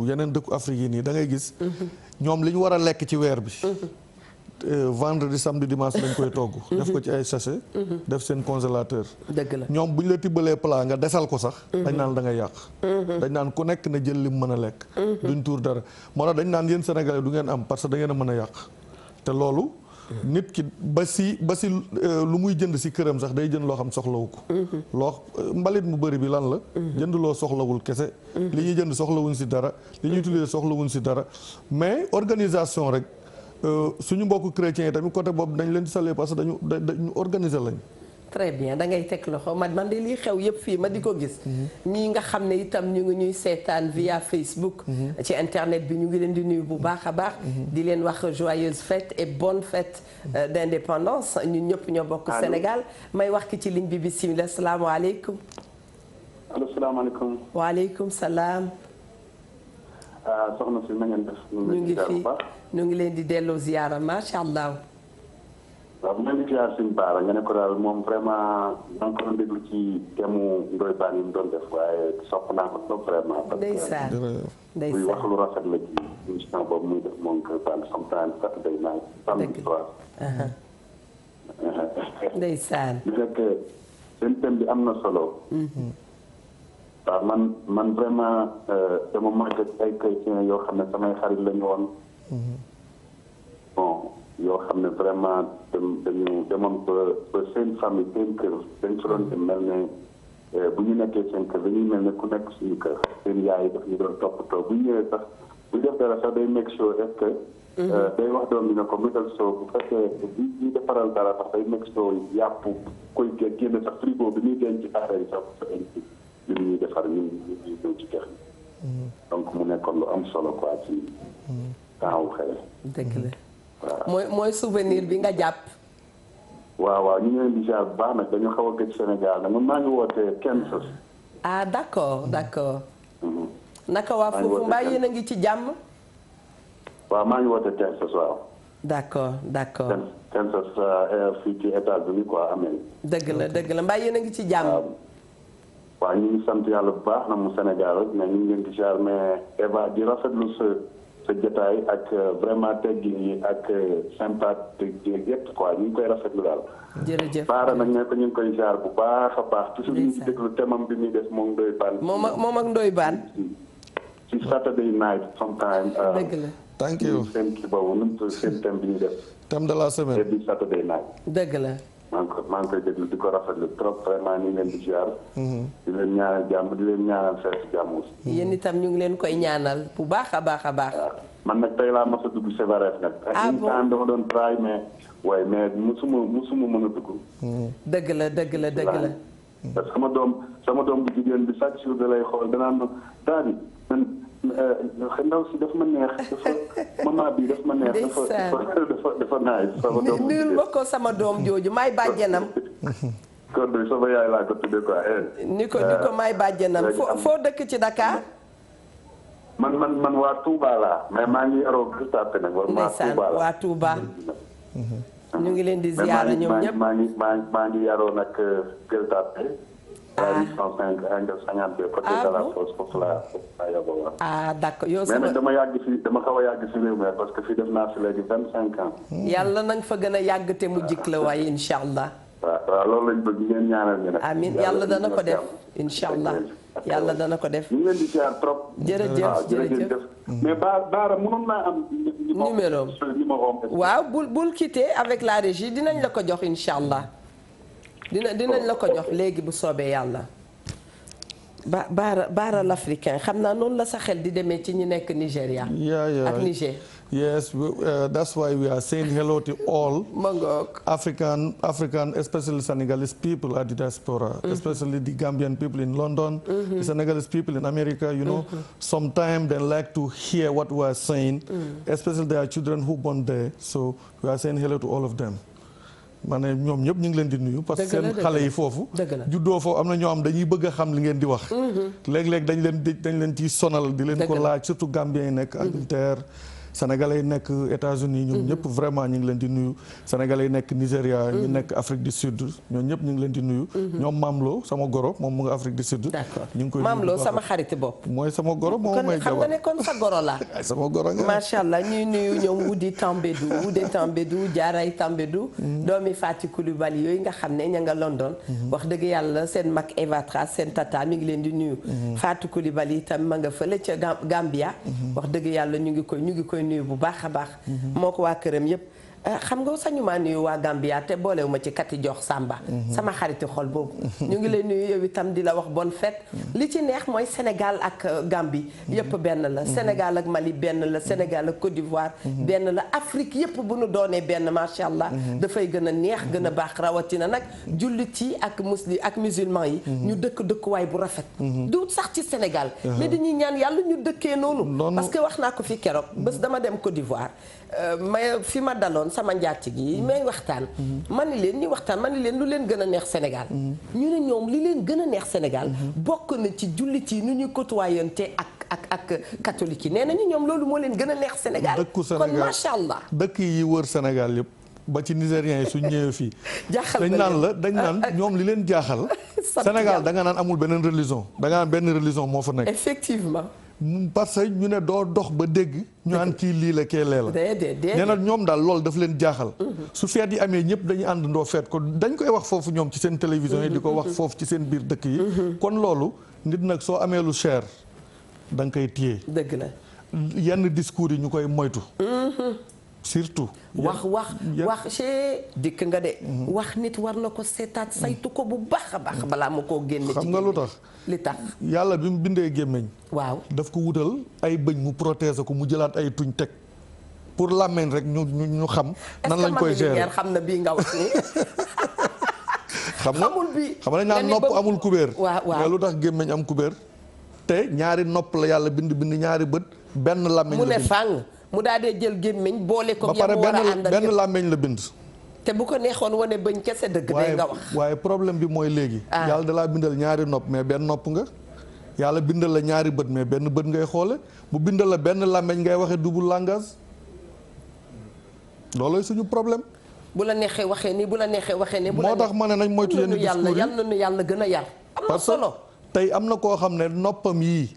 yeneen dëkku Afrique yi nii da ngay gis. ñoom li ñu war a lekk ci weer bi. vendredi samedi dimanche lañ koy togg. def ko ci ay sachet. def seen congélateur. dëgg la ñoom bu ñu la tibbalee plat nga desal ko sax. dañ naan da ngay yàq. dañ naan ku nekk na jël lim mën a lekk. duñ tuur dara moo tax dañ naan yéen Sénégalais du ngeen am parce que da ngeen a mën a yàq te loolu. nit ki ba si lu muy jënd si këram sax day jënd loo xam soxlawu ko. mbalit mu bëri bi lan la. jënd loo soxlawul kese. li ñuy jënd soxlawuñ si dara li ñuy utiliser soxlawuñ si dara mais organisation rek suñu mbokku chrétiens yi tamit côté boobu dañ leen di saluer parce que dañu organiser lañ. très bien da ngay teg loxo man de lii xew yëpp fii ma di ko gis. ñii nga xam ne itam ñu ngi ñuy seetaan via Facebook. ci internet bi ñu ngi leen di nuyu bu baax a baax. di leen wax joyeuse fête et bonne fête d'indépendance ñun ñëpp ñoo bokk Sénégal may wax ki ci ligne bi bisimilah salaamaaleykum. allo salaamaaleykum. waaleykum salaam. soxna si na ngeen def. ñu ngi fi ñu ngi leen di delloo ziyaara macha allah. waaw bu ngeen di ziar suñu baara nga ne ko daal moom vraiment maa ngi ko doon déglu ci thème Ndoye Bane yi mu doon def waaye sopp naa ko trop vraiment. ndeysaan muy wax lu rafet la ci émission boobu muy def moom Ndoye Bane sometimes Saturday night samedi soir. ndeysaan. bu fekkee seen thème bi am na solo. waaw man vraiment dama màgg ay chrétien yoo xam ne samay xarit la ñu woon. bon yoo xam ne vraiment dañu demoon ba seen famille seen kër dañ fa doon dem mel ne bu ñu nekkee seen kër dañuy mel ne ku nekk suñu kër seen yaay daf ñu doon toppatoo bu ñëwee sax bu def dara sax day make sure est-ce que. day wax doom bi ne ko métal soo bu fekkee bi defaral dara sax day make sure yàpp koy génn sax frigo bi ñuy denc affaire yi sax ñun ñuy defar ñun ñuy ñëw ci kër donc mu nekkoon lu am solo quoi ci temps xale. dëgg la. mooy souvenir bi nga jàpp. waaw ñu ngi leen di ziar bu baax nag dañu xaw a gëj Sénégal nag man maa ngi wootee Kansas. ah d'accord. naka waa foofu mbaa yéen a ngi ci jàmm. waaw maa ngi wootee Kansas waaw. d'accord. Kansas fii ci États-Unis quoi Amérique. dëgg la mbaa yéen a ngi ci jàmm. waaw ñu ngi sant yàlla bu baax na mu Sénégal rek mais ñu ngi leen di ziar mais Eva di rafetlu sa jotaay ak vraiment teggin yi ak sympathie yëpp quoi ñu ngi koy rafetlu daal. jërëjëf Baara nag ne ko ñu ngi koy ziar bu baax a baax. toujours ñu ngi déglu thème bi muy def moom Ndoye Bane. moom ak Ndoye Bane. ci Saturday night sometime. dëgg la. thank you seen kii boobu nu mu seen thème bi ñuy def. thème de la semaine. bi Saturday night. dëgg la. maa ngi koy déglu di ko rafetlu trop vraiment ñu ngi leen di ziar. di leen ñaanal jàmm di leen ñaanal fees jàmm aussi. yéen itam ñu ngi leen koy ñaanal bu baax a baax a baax. man nag tey laa mos a dugg Sévarès nag. ah bon ak dama doon try mais musuma mën a dugg. dëgg la. parce que sama doom bu jigéen bi chaque jour da lay xool danaan ma daal di man ndaw si daf ma neex dafa maman bi daf ma neex. dafa naaj. sama doom bu nuyul ma ko sama doom jooju may bàjjenam. kon de sama yaay laa ko tuddee quoi. ni ko may bàjjenam foo dëkk ci Dakar. man waa Touba laa mais maa ngi yaroo Gueule Tapée nag. ndeysaan waa Touba. ñu ngi leen di ziyaara ñoom ñëpp maa ngi yaroo nag Gueule Tapée. d'accord yow mais nag dama xaw a yàgg si réew mi parce que fii def naa fi léegi 25 ans. yàlla na nga fa gën a yàgg te mu jik la waaye incha allah. waaw loolu lañ bëgg ngeen ñaanal ñu nag. amiin yàlla dana ko def incha allah yàlla dana ko def. ñu ngi leen di ziar trop. jërëjëf mais Baara mënoon naa am. numéro waaw bul quitter avec la régie dinañ la ko jox incha allah. dinañ la ko jox léegi bu soobee yàlla. Baara l'Africain xam naa noonu la sa xel di demee ci ñi nekk Nigéria. ak Niger. Yes, that's why we are saying hello to all African, especially Senegalese people at the diaspora, especially the Gambian people in London, the Senegalese people in America, you know. Sometimes they like to hear what we are saying, especially their children who born there. So we are saying hello to all of them. ma ne ñoom ñëpp ñu ngi leen di nuyu parce que seen xale yi foofu juddoo foofu am na ñoo am dañuy bëgg a xam li ngeen di wax léeg-léeg dañ leen ciy sonal di leen ko laaj surtout Gambien yi nekk Angleterre Sénégalais yi nekk États-Unis ñoom ñëpp vraiment ñu ngi leen di nuyu Sénégalais yi nekk Nigéria ñu nekk Afrique du Sud ñoom ñëpp ñu ngi leen di nuyu ñoom Mamlo sama goro moom mu nga Afrique du Sud ñu ngi koy Mamlo sama xariti bopp mooy sama goro moom mooy xam nga ne kon sa goro la sama goro nga macha allah ñuy nuyu ñoom Wudi Tambédou Jaaray Tambédou doomi Fati Coulibaly yooyu nga xam ne ña nga London wax dëgg yàlla seen mag Eva Trace seen tata mi ngi leen di nuyu Fati Coulibaly itam ma nga fële ca Gambia wax dëgg yàlla ñu ngi koy nuyu bu baax a baax moo ko waa këram yëpp xam nga sañu maa nuyu waa Gambia te boolewu ma ci kati jox Samba. sama xariti xol boobu. ñu ngi lay nuyu yow itam di la wax bonne fête. li ci neex mooy Sénégal ak Gambie yëpp benn la. Sénégal ak Mali benn la. Sénégal ak Côte d'Ivoire benn la. Afrique yëpp bu nu doonee benn macha allah. dafay gën a neex gën a baax rawatina nag jullit yi ak musulman yi. ñu dëkkuwaay bu rafet. du sax ci Sénégal. mais dañuy ñaan yàlla ñu dëkkee noonu. parce que wax naa ko fi keroog bés dama dem Côte d'Ivoire. fi ma daloon sama njaati gi may waxtaan ma ni leen lu leen gën a neex Sénégal ñu ne ñoom li leen gën a neex Sénégal bokk na ci jullit yi nu ñuy côtoyante ak catholique yi nee nañu ñoom loolu moo leen gën a neex Sénégal dëkku Sénégal kon macha allah dëkk yi wër Sénégal yëpp ba ci nigériens yi suñ ñëwee fii dañ naan ñoom li leen jaaxal Sénégal da nga naan amul beneen religion da nga naan benn religion moo fa nekk effectivement parce que ñu ne doo dox ba dégg ñu naan kii lii la kee lee la nee na ñoom daal loolu daf leen jaaxal su feet yi amee ñëpp dañuy àndandoo feet ko dañ koy wax foofu ñoom ci seen télévision yi di ko wax foofu ci seen biir dëkk yi kon loolu nit nag soo amee lu cher da nga koy téye dëgg la yenn discours yi ñu koy moytu surtout wax chez dikk nga de wax nit war na ko seetaat saytu ko bu baax a baax balaa ma koo génne xam nga lu tax li tax yàlla bi mu bindee gémmiñ waaw daf ko wutal ay bëñ mu protéger ko mu jëlaat ay tuñ teg pour làmmeñ rek ñu xam nan lañ koy gérer xam na bii nga wax ni xam nga dañ naan nopp amul kubéer mais lu tax gémmiñ am kubéer te ñaari nopp la yàlla bind ñaari bët benn làmmeñ mu ne fàng mu daal dee jël gémmiñ boole ko ba pare benn làmmeñ la bind te bu ko neexoon wane bëñ kese dëgg day nga wax waaye problème bi mooy léegi yàlla da laa bindal ñaari nopp mais benn nopp nga yàlla bindal la ñaari bët mais benn bët ngay xoole mu bindal la benn làmmeñ ngay waxe double langage loolooy suñu problème bu la neexee waxee nii bu la neexee waxee nii moo tax ma ne nañ moytu yenn discours yi yal na nu yàlla gën a yar am na solo tey am na koo xam ne noppam yii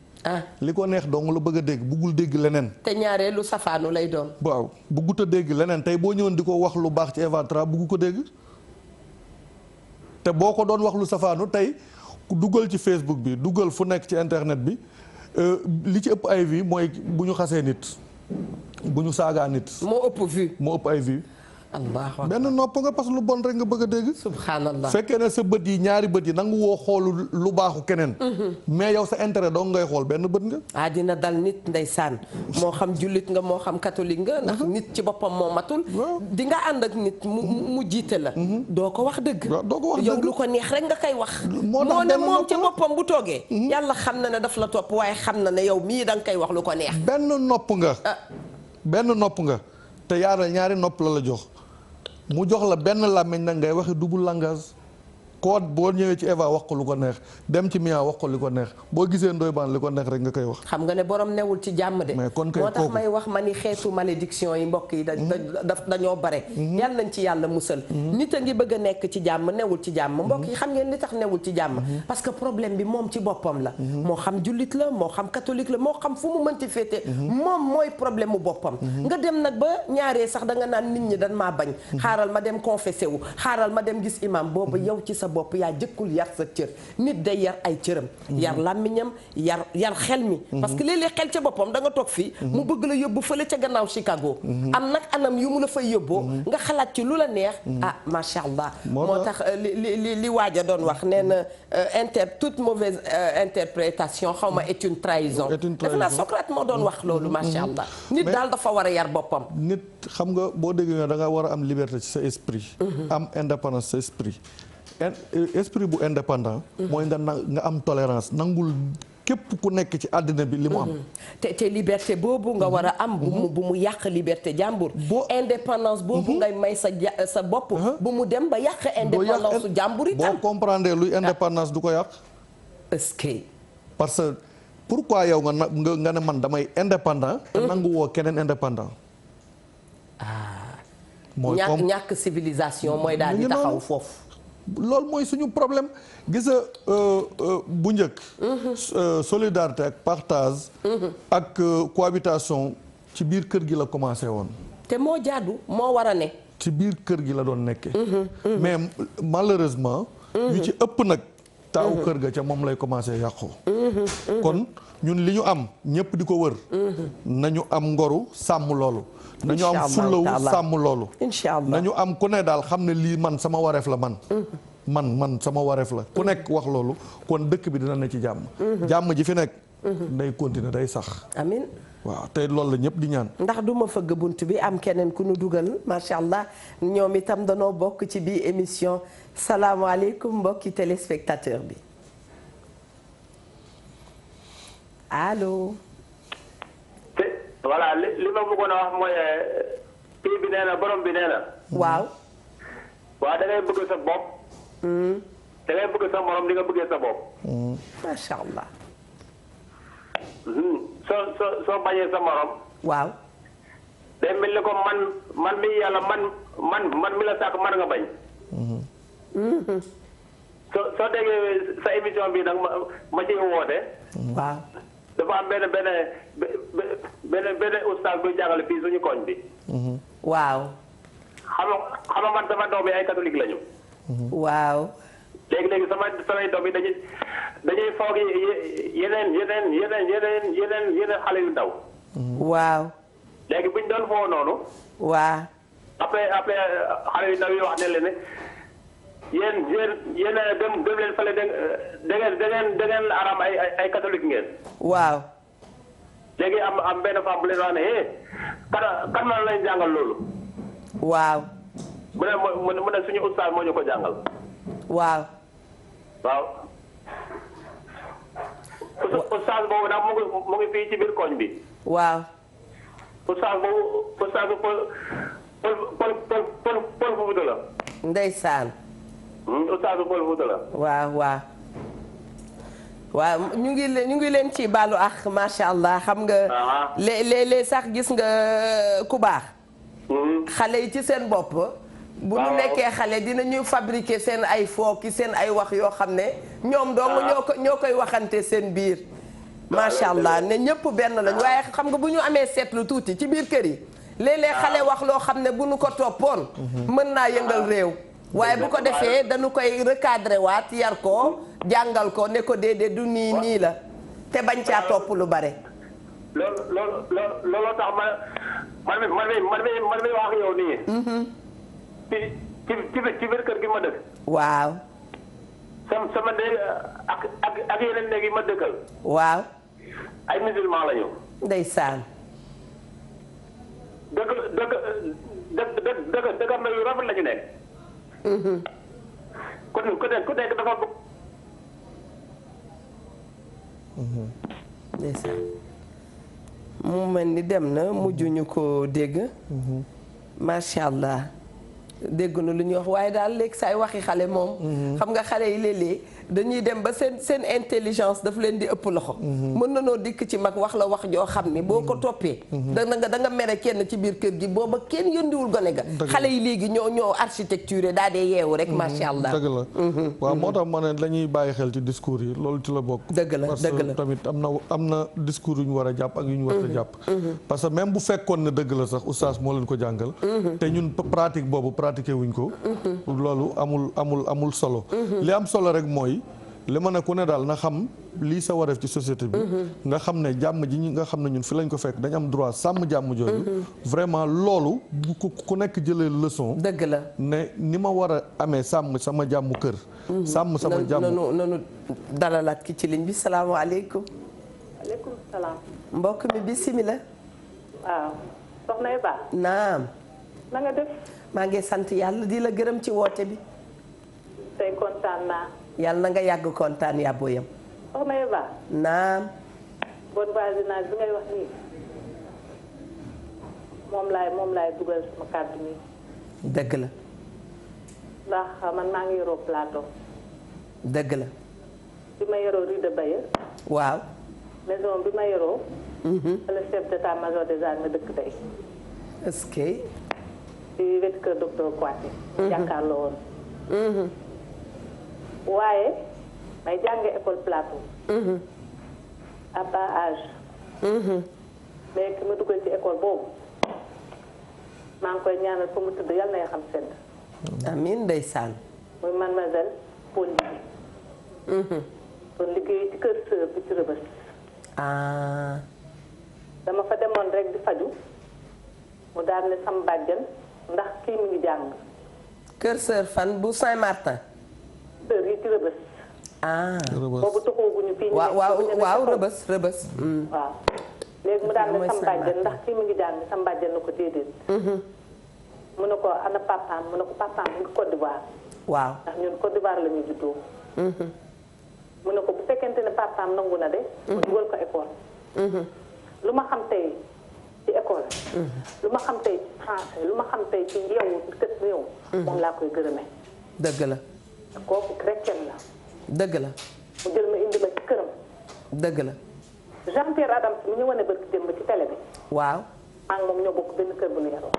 li ko neex dong la bëgg a dégg buggul dégg leneen te ñaaree lu safaanu lay doon waaw buggut a dégg leneen tey boo ñëwoon di ko wax lu baax ci Eva Tra buggu ko dégg te boo ko doon wax lu safaanu tey duggal ci Facebook bi duggal fu nekk ci internet bi li ci ëpp ay vues mooy bu ñu xasee nit bu ñu saagaa nit moo ëpp ay vues allah benn nopp nga parce que lu bon rek nga bëgg a dégg subhanallah fekkee ne sa bët yi ñaari bët yi nangu woo xoolu lu baaxu keneen mais yow sa intérêt dong ngay xool benn bët nga dina dal nit ndeysaan moo xam jullit nga moo xam catholique nga ndax nit ci boppam moo matul di nga ànd ak nit mu jiite la doo ko wax dëgg yow lu ko neex rek nga koy wax moo ne moom ci boppam bu toogee yàlla xam na ne daf la topp waaye xam na ne yow mii da nga koy wax lu ko neex benn nopp nga te yaaral ñaari nopp la jox mu jox la benn làmmiñ nag ngay waxe double langage koo boo ñëwee ci Eva wax ko lu ko neex dem ci Mia wax ko li ko neex boo gisee Ndoye Bane li ko neex rek nga koy wax. xam nga ne borom newul ci jàmm de. mais kon kay moo tax may wax ma ni xeetu malédiction yi mbokk yi dañoo bare. yal nañ ci yàlla musal. nit a ngi bëgg a nekk ci jàmm newul ci jàmm. mbokk yi xam ngeen li tax newul ci jàmm. parce que problème bi moom ci boppam la. moo xam jullit la moo xam catholique la moo xam fu mu mënti féete. moom mooy problème mu boppam. nga dem nag ba ñaaree sax da nga naan nit ñi dañ maa bañ. xaaral ma dem confessé wu xaaral ma dem gis imam boobu yow ci sa bopp yaa jëkkul yar sa cër nit day yar ay cëram yar làmmiñam yar xel mi parce que léeg-léeg xel ca boppam da nga toog fii mu bëgg la yóbbu fële ca gannaaw Chicago am nag anam yu mu la fay yóbboo nga xalaat ci lu la neex macha allah moo tax li waaja doon wax nee na toute mauvaise interprétation xaw ma est une trahison def naa Socrate moo doon wax loolu macha allah nit daal dafa war a yar boppam nit xam nga boo déggee da nga war a am liberté ci sa esprit am indépendance sa esprit bu indépendant mooy nga am tolérance nangul képp ku nekk ci àddina bi li mu am te liberté boobu nga war a am bu mu yàq liberté jàmbur indépendance boobu ngay may sa bopp bu mu dem ba yàq indépendance su jàmbur itam boo comprendre luy indépendance du ko yàq est-ce que parce que pourquoi yow nga ne man damay indépendant te nangu woo keneen indépendant mooy ñàkk civilisation mooy daal di taxaw foofu loolu mooy suñu problème gis nga bu njëkk solidarité ak partage ak cohabitation ci biir kër gi la commencé woon te moo jaadu moo war a ne ci biir kër gi la doon nekkee mais malheureusement yu ci ëpp nag taawu kër ga ca moom lay commencé yàqu. kon ñun li ñu am ñëpp di ko wër. nañu am ngoru sàmm loolu. nañu am fullawu sàmm loolu. incha allah nañu am ku ne daal xam ne lii man sama wareef la man. man sama wareef la ku nekk wax loolu kon dëkk bi dina ne ci jàmm. jàmm ji fi nekk. day continuer day sax. amin waaw te loolu la ñëpp di ñaan. ndax du ma fëgg bunt bi am keneen ku nu dugal macha allah ñoom itam danoo bokk ci biir émission salaamaaleykum mbokki téléspectateur bi allo. te voilà li ma bëggoon a wax mooy kii bi nee na borom bi nee na. waaw. waaw da ngay bëgg sa bopp. da ngay bëgg sa morom di nga bëggee sa bopp. macha allah. soo bañee sa morom. waaw. day mel ni ko man mi yàlla man mi la sàkk man nga bañ. soo déggee sa émission bi nag ma ciy woote. waaw. dafa am benn oustaz buy jàngale fii suñu koñ bi. waaw. xam nga man sama doom yi ay catholique lañu. waaw. léegi samay doom yi dañuy foog yeneen xale yu ndaw. waaw. léegi buñ doon foo noonu. waaw. après xale yu ndaw yi wax ne leen ne yéen dem leen fële da ngeen aram ay catholique ngeen. waaw. léegi am benn femme bu leen wax ne kan ma lañ jàngal loolu. waaw. mu ne suñu ustaas moo ñu ko jàngal. waaw. waaw. ustaas boobu nag mu ngi fii ci biir koñ bi. waaw. ustaas boobu Pël Fuuta la. ndeysaan. ustaas Pël Fuuta la. waaw waaw. waaw ñu ngi leen ci baalu ak macha allah xam nga. léeg-léeg sax gis nga ku baax. xale yi ci seen bopp. bu ñu nekkee xale dinañu fabriquer seen ay fooki seen ay wax yoo xam ne. ñoom dong ñoo koy waxante seen biir. macha allah ne ñëpp benn lañ waaye xam nga bu ñu amee seetlu tuuti ci biir kër yi. léeg-léeg xale wax loo xam ne bu ñu ko toppoon. mën naa yëngal réew. waaye bu ko defee dañu koy recadrer waat yar ko jàngal ko ne ko déedéet du nii la te bañ caa topp lu bare. looloo tax man mi wax yow nii. ci biir kër gi ma dëkk. waaw. sama néeg ak yeneen néeg yi ma dëkkal. waaw. ay musulman la ñu. ndeysaan. dëgg am na yu rafet la ñu nekk. ku nekk dafa bëgg. ndeysaan. mu mel ni dem na mujj ñu ko dégg. macha allah. dégg na lu ñuy wax waaye daal léegi saay waxi xale moom. xam nga xale yi léeg-léeg dañuy dem ba seen intelligence daf leen di ëpp loxo. mën na noo dikk ci mag wax la wax joo xam ni boo ko toppee. da nga mere kenn ci biir kër gi booba kenn yëndiwul gone ga. xale yi léegi ñoo architecture daa dee yeewu rek macha allah. dëgg la waaw moo tax ma ne la ñuy bàyyi xel ci discours yi loolu ci la bokk. dëgg la parce que tamit am na discours yu ñu war a jàpp ak yu ñu war a jàpp. parce que même bu fekkoon ne dëgg la sax oustaz moo leen ko jàngal. te ñun pratique boobu pratiqué wuñ ko. loolu amul solo. li am solo rek mooy. li ma ne ku ne daal na xam lii sa wareef ci société bi. nga xam ne jàmm ji nga xam ne ñun fi lañ ko fekk dañ am droit sàmm jàmm jooju. vraiment loolu bu ku nekk jëlee leçon. dëgg la ne ni ma war a amee sàmm sama jàmmu kër. sàmm sama jàmm nanu dalalaat ki ci ligne bi salaamaaleykum. waaleykum salaam. mbokk mi bisimilah. waaw soxna Eva. naam. na nga def. maa ngi sant yàlla di la gërëm ci woote bi. tey kontaan naa. yàlla na nga yàgg kontaan yàbboo yam. soxna Eva. naam. bon voisinage bi ngay wax nii moom laay dugal sama kàddu nii. dëgg la. ndax man maa ngi yoroo plateau. dëgg la. bi ma yoroo rue de Baye. waaw. maison bi ma yoroo. le chef d'état-major des armées dëkk tey. est-ce que. ci wetu kër docteur Kouaté. jàkkaarloo woon. waaye may jànge école plateau. à bas âge. mais ki ma dugal ci école boobu maa ngi koy ñaanal fa mu tëdd yàlla na xam sedd. amiin ndeysaan. muy mademoiselle Pauline. doon liggéey ci kër sœur bi ci Rëbës. dama fa demoon rek di faju mu daal ne sama bàjjen ndax kii mi ngi jàng. kër sœur fan bu Saint-Martin. sœur yi ci Rëbës. boobu taxawaguñu fii. waaw Rëbës. waaw léegi mu daal ne sama bàjjen ndax kii mi ngi jàng sama bàjjen na ko déedéet. mu ne ko ana papaam mu ne ko papaam mu ngi Côte d'Ivoire. waaw ndax ñun Côte d'Ivoire la ñu juddoo. mu ne ko bu fekkente ne papaam nangu na de. mu dugal ko école. lu ma xam tey ci école. lu ma xam tey ci français lu ma xam tey ci yeewu kët réew. moom laa koy gërëme. dëgg la. kooku chrétien la. dëgg la. mu jël ma indi ma ci këram. dëgg la. Jean-Pierre Adams mi ñu wane barki démb ci télé bi. waaw. maa ngi moom ñoo bokk benn kër bu nu yaroo.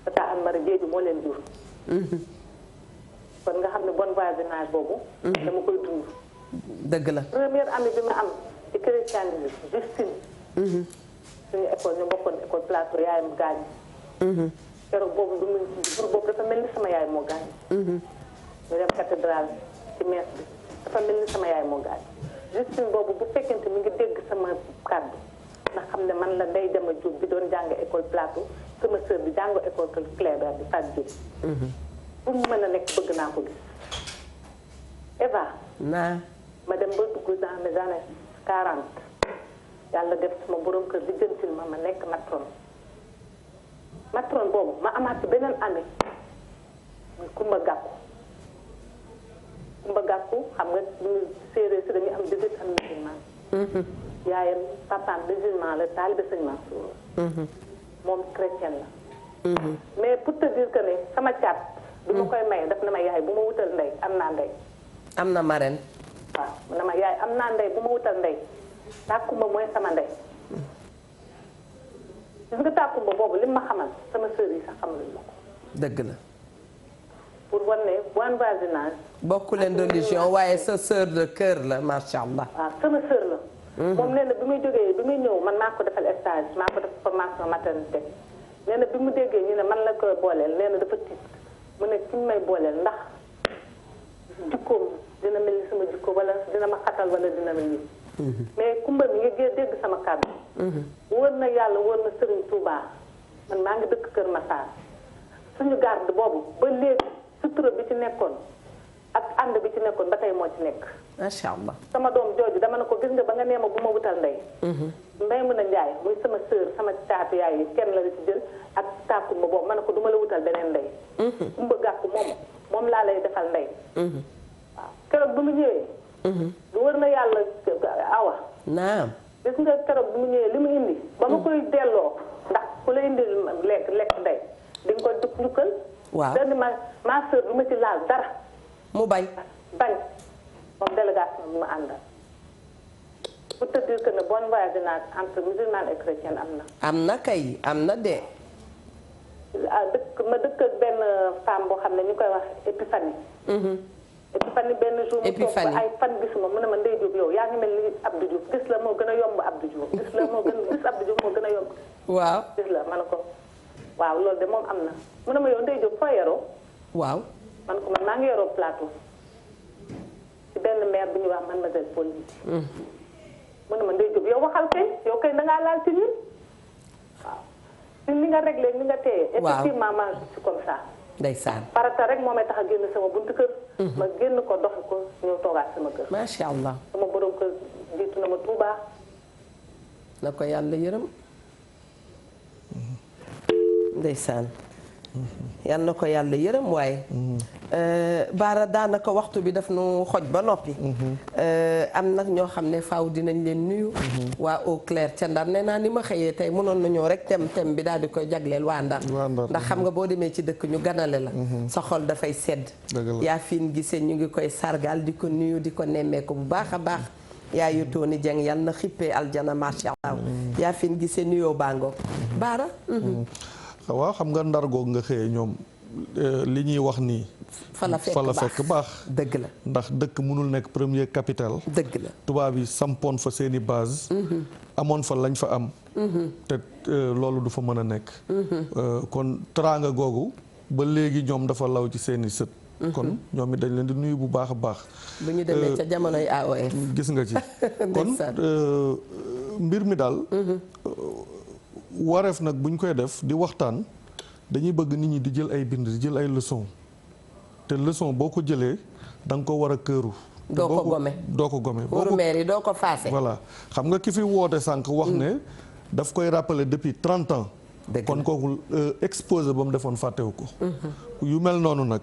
tata Anne-Marie Diédhiou moo leen jur. kon nga xam ne bon voisinage boobu. dama koy dund. dëgg la. première année bi ma am ci christianisme Justine. suñu école ñu bokkoon école plateau yaayam gaañ. keroog boobu du muy jour boobu dafa mel ni sama yaay moo gaañ. ñu dem cathédrale ci messe bi dafa mel ni sama yaay moo gaañ. Justine boobu bu fekkente mi ngi dégg sama kàddu ndax xam ne man la Ndeye Dama Diop bi doon jàng école plateau sama sœur bi jàng école Cléber bi Fatou Diop. fu mu mën a nekk bëgg naa ko gis. Eva. ma dem ba dugg dans mes années 40 yàlla def sama borom kër di jëntil ma nekk matron boobu ma amaat ci beneen année muy Kumba Gàkku xam nga ñu séeréer si dañuy am début am musulman. yaayam papaam musulman la taalibe Sëñ Mansour. moom chrétien la. mais pour te dire que ne sama caat. bi ma koy may daf na ma yaay bu ma wutal ndey am naa ndey. am na marraine. waaw mu ne ma yaay am naa ndey bu ma wutal ndey tàkkumba mooy sama ndey. gis nga tàkkumba boobu li ma xamal sama sœur yi sax xamaluñ ma ko. dëgg la. pour wan ne bon voisinage. bokku leen religion waaye sa sœur de cœur la macha allah. waaw sama sœur la. moom nee na bi muy jógee bi muy ñëw man maa ko defal stage maa ko def formation maternité nee na bi mu déggee ñu ne man la koy booleel nee na dafa tiit mu ne ki ñu may booleel ndax jikkoom dina mel ni sama jikko wala dina ma xatal wala dina mel ni. mais kumba mi ngi dégg sama kàddu. wóor na yàlla wóor na Serigne Touba man maa ngi dëkk Kër Massar suñu garde boobu ba léegi sutura bi ci nekkoon ak ànd bi ci nekkoon ba tey moo ci nekk. macha allah. sama doom jooju dama ne ko gis nga ba nga neema bu ma wutal ndey. mbay mën a njaay muy sama sœur sama caatu yaay yi kenn la ci jël ak tàkkumba boobu ma ne ko du ma la wutal beneen ndey. kumba gàkku moom laa lay defal ndey. waaw keroog bu mu ñëwee. lu wër na yàlla awa. naam. gis nga keroog bu mu ñëwee li mu indi. ba ma koy delloo ndax ku la indi lekk ndey di nga ko dugg njukkal. waaw dañ ma sœur du ma ci laal dara. mu bañ. moom délégation bi ma àndal. pour te dire que ne bon voisinage entre musulman et chrétien am na. am na kay am na de. ma dëkk ak benn femme boo xam ne ñu koy wax Épiphanie. Épiphanie benn jour mu toog ba ay fan gisuma mu ne ma Ndeye Diop yow yaa ngi mel ni Abdou Diouf gis la moo gën a yomb Abdou Diouf gis Abdou Diouf moo gën a yomb. waaw gis la ma ne ko waaw loolu de moom am na mu ne ma yow Ndeye Diop foo yaroo. waaw. man ko man maa ngi yaroo plateau. ci benn maire bu ñuy wax mademoiselle Paul yi. mu ne ma Ndeye Diop yow waxal kay yow kay da ngaa laal ci ñun waaw. ni nga réglé ni nga téye. effectivement man je suis comme ça. ndeysaan. farata rek moo may tax a génn sama buntu kër. ma génn ko doxi ko ñëw toogaat sama kër. macha allah. sama borom kër jiitu na ma Touba. na ko yàlla yërëm. ndeysaan. yal na ko yàlla yërëm waaye. Baara daanaka waxtu bi daf nu xoj ba noppi. am nag ñoo xam ne faaw dinañ leen nuyu. waa Eau Claire ca Ndar nee naa ni ma xëyee tey mënoon nañoo rek tem bi daal di koy jagleel waa Ndar. ndax xam nga boo demee ci dëkk ñu ganale la. sa xol dafay sedd. yaa fiin gisee ñu ngi koy sargal di ko nuyu di ko nemmeeku bu baax a baax. yaayu Tony Dieng yal na xippee aljana macha allah. yaa fiin gisee nuyoo bàngoog. Baara. waaw xam nga Ndar googu nga xëyee ñoom li ñuy wax nii. fa la fekk baax dëgg la. ndax dëkk mënul nekk première capitale. dëgg la tubaab yi sampoon fa seeni base. amoon fa lañ fa am. te loolu du fa mën a nekk. kon teraanga googu ba léegi ñoom dafa law ci seeni sët. kon ñoom it dañ leen di nuyu bu baax a baax. bu ñu demee ca jamonoy AOF. gis nga ci kon mbir mi daal. wareef nag bu ñu koy def di waxtaan dañuy bëgg nit ñi di jël ay bind di jël ay leçon te leçon boo ko jëlee da nga ko war a këru. doo ko gome pour maire yi doo ko faase. voilà xam nga ki fi woote sànq wax ne daf koy rappeler depuis 30 ans. kon kooku exposé ba mu defoon fàttewu ko. yu mel noonu nag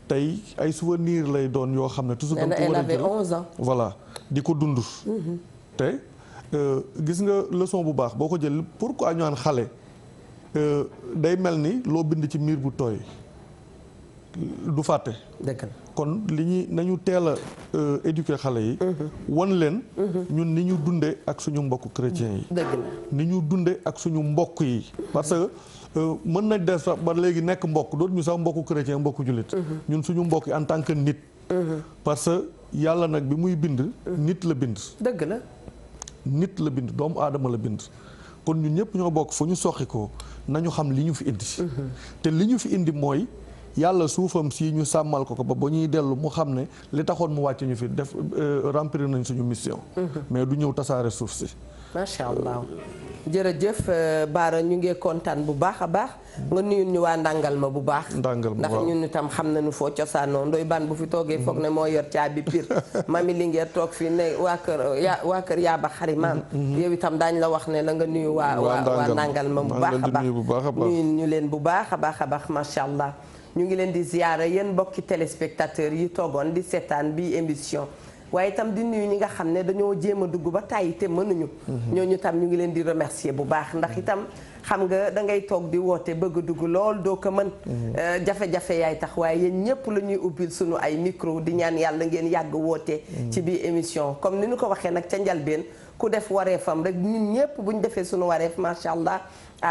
tey ay souvenir lay doon yoo xam ne toujours da nga ko war a jël 11 ans. voilà di ko dund. te gis nga leçon bu baax boo ko jël pourquoi ñu naan xale day mel ni loo bind ci miir bu tooy du fàtte. dëgg la kon li ñuy nañu teel a éduquer xale yi. wan leen. ñun ni ñu dundee ak suñu mbokku chrétiens yi. dëgg la ni ñu dundee ak suñu mbokk yi. parce que mën nañ def sax ba léegi nekk mbokk dootuñu sax mbokku chrétien mbokku jullit. ñun suñu mbokk yi en tant que nit. parce que yàlla nag bi muy bind. nit la bind. dëgg la. nit la bind doomu aadama la bind. kon ñun ñëpp ñoo bokk fu ñu soxi ko nañu xam li ñu fi indi. te li ñu fi indi mooy. yàlla suufam si ñu sàmmal ko ba ba ñuy dellu mu xam ne li taxoon mu wàcc ñu fi def remplir nañ suñu mission. mais du ñëw tasaare suuf si. macha allah jërëjëf Bara ñu ngi kontaan bu baax a baax. nga nuyu ñu waa ndàngal ma bu baax. ndàngal ma ndax ñun itam xam nañu foo cosaanoo ndoy ban bu fi toogee foog ne moo yor caabi pire. mami Linguère toog fii ne waa kër Yaaba Xarimaan. yow itam daañu la wax ne la nga nuyu waa ndàngal ma bu baax a baax. nuyu ñu leen bu baax a baax macha allah. ñu ngi leen di ziyaara yéen mbokki téléspectateurs yi toogoon di seetaan bi émission waaye itam di nuyu ñi nga xam ne dañoo jéem a dugg ba tàyyi te mënuñu. ñooñu tam ñu ngi leen di remercier bu baax ndax itam xam nga da ngay toog di woote bëgg a dugg lool doo ko mën. jafe-jafe yaay tax waaye yéen ñëpp la ñuy ubbil sunu ay micro di ñaan yàlla ngeen yàgg woote. ci biir émission comme ni ñu ko waxee nag ca njalbeen ku def wareefam rek ñun ñëpp bu ñu defee sunu wareef macha allah.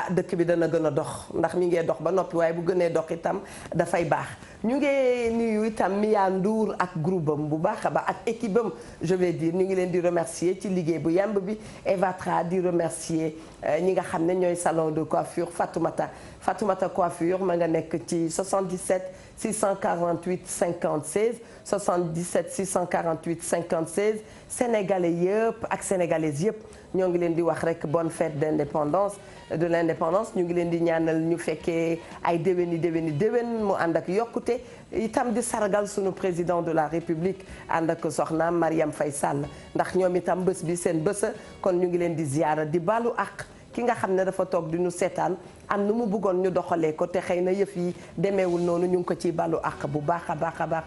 dëkk bi dana gën a dox ndax mi ngee dox ba noppi waaye bu gënee dox itam dafay baax ñu ngi nuyu itam Mia Ndour ak groupe am bu baax a baax ak équipe am je vais dire ñu ngi leen di remercier ci liggéey bu yemb bi Evatra di remercier ñi nga xam ne ñooy salon de coiffure Fatoumata coiffure ma nga nekk ci 77 648 56 77 648 56 sénégalais yëpp ak sénégalaises yëpp ñoo ngi leen di wax rek bonne fête de l'indépendance ñu ngi leen di ñaanal ñu fekkee ay déwén mu ànd ak yokkute itam di sargal sunu président de la république ànd ak soxnaam Mariam Faye Sall ndax ñoom itam bés bi seen bésa kon ñu ngi leen di ziyaara di balu ak ki nga xam ne dafa toog di ñu seetaan am nu mu bëggoon ñu doxalee ko te xëy na yëf yi demeewul noonu ñu ngi ko ciy balu ak bu baax a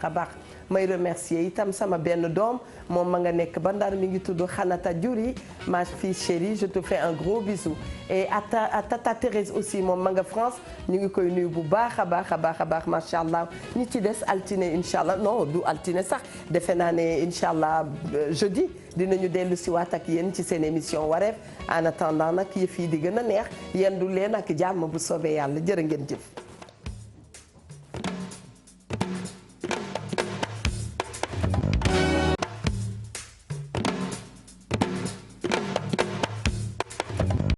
baax may remercier itam sama benn doom moom ma nga nekk ba Ndar mi ngi tudd Xanata Diouri ma fille chérie je te fais un gros bisou et à Tata Thérèse aussi moom ma nga France ñu ngi koy nuyu bu baax a baax macha allah ñi ci des altine incha allah non du altine sax defe naa ne incha allah jeudi dinañu dellu si waat ak yéen ci seen émission wareef en attendant nag yëf yi di gën a neex yendu leen ak jàmm bu soobee yàlla jërë ngeen jëf.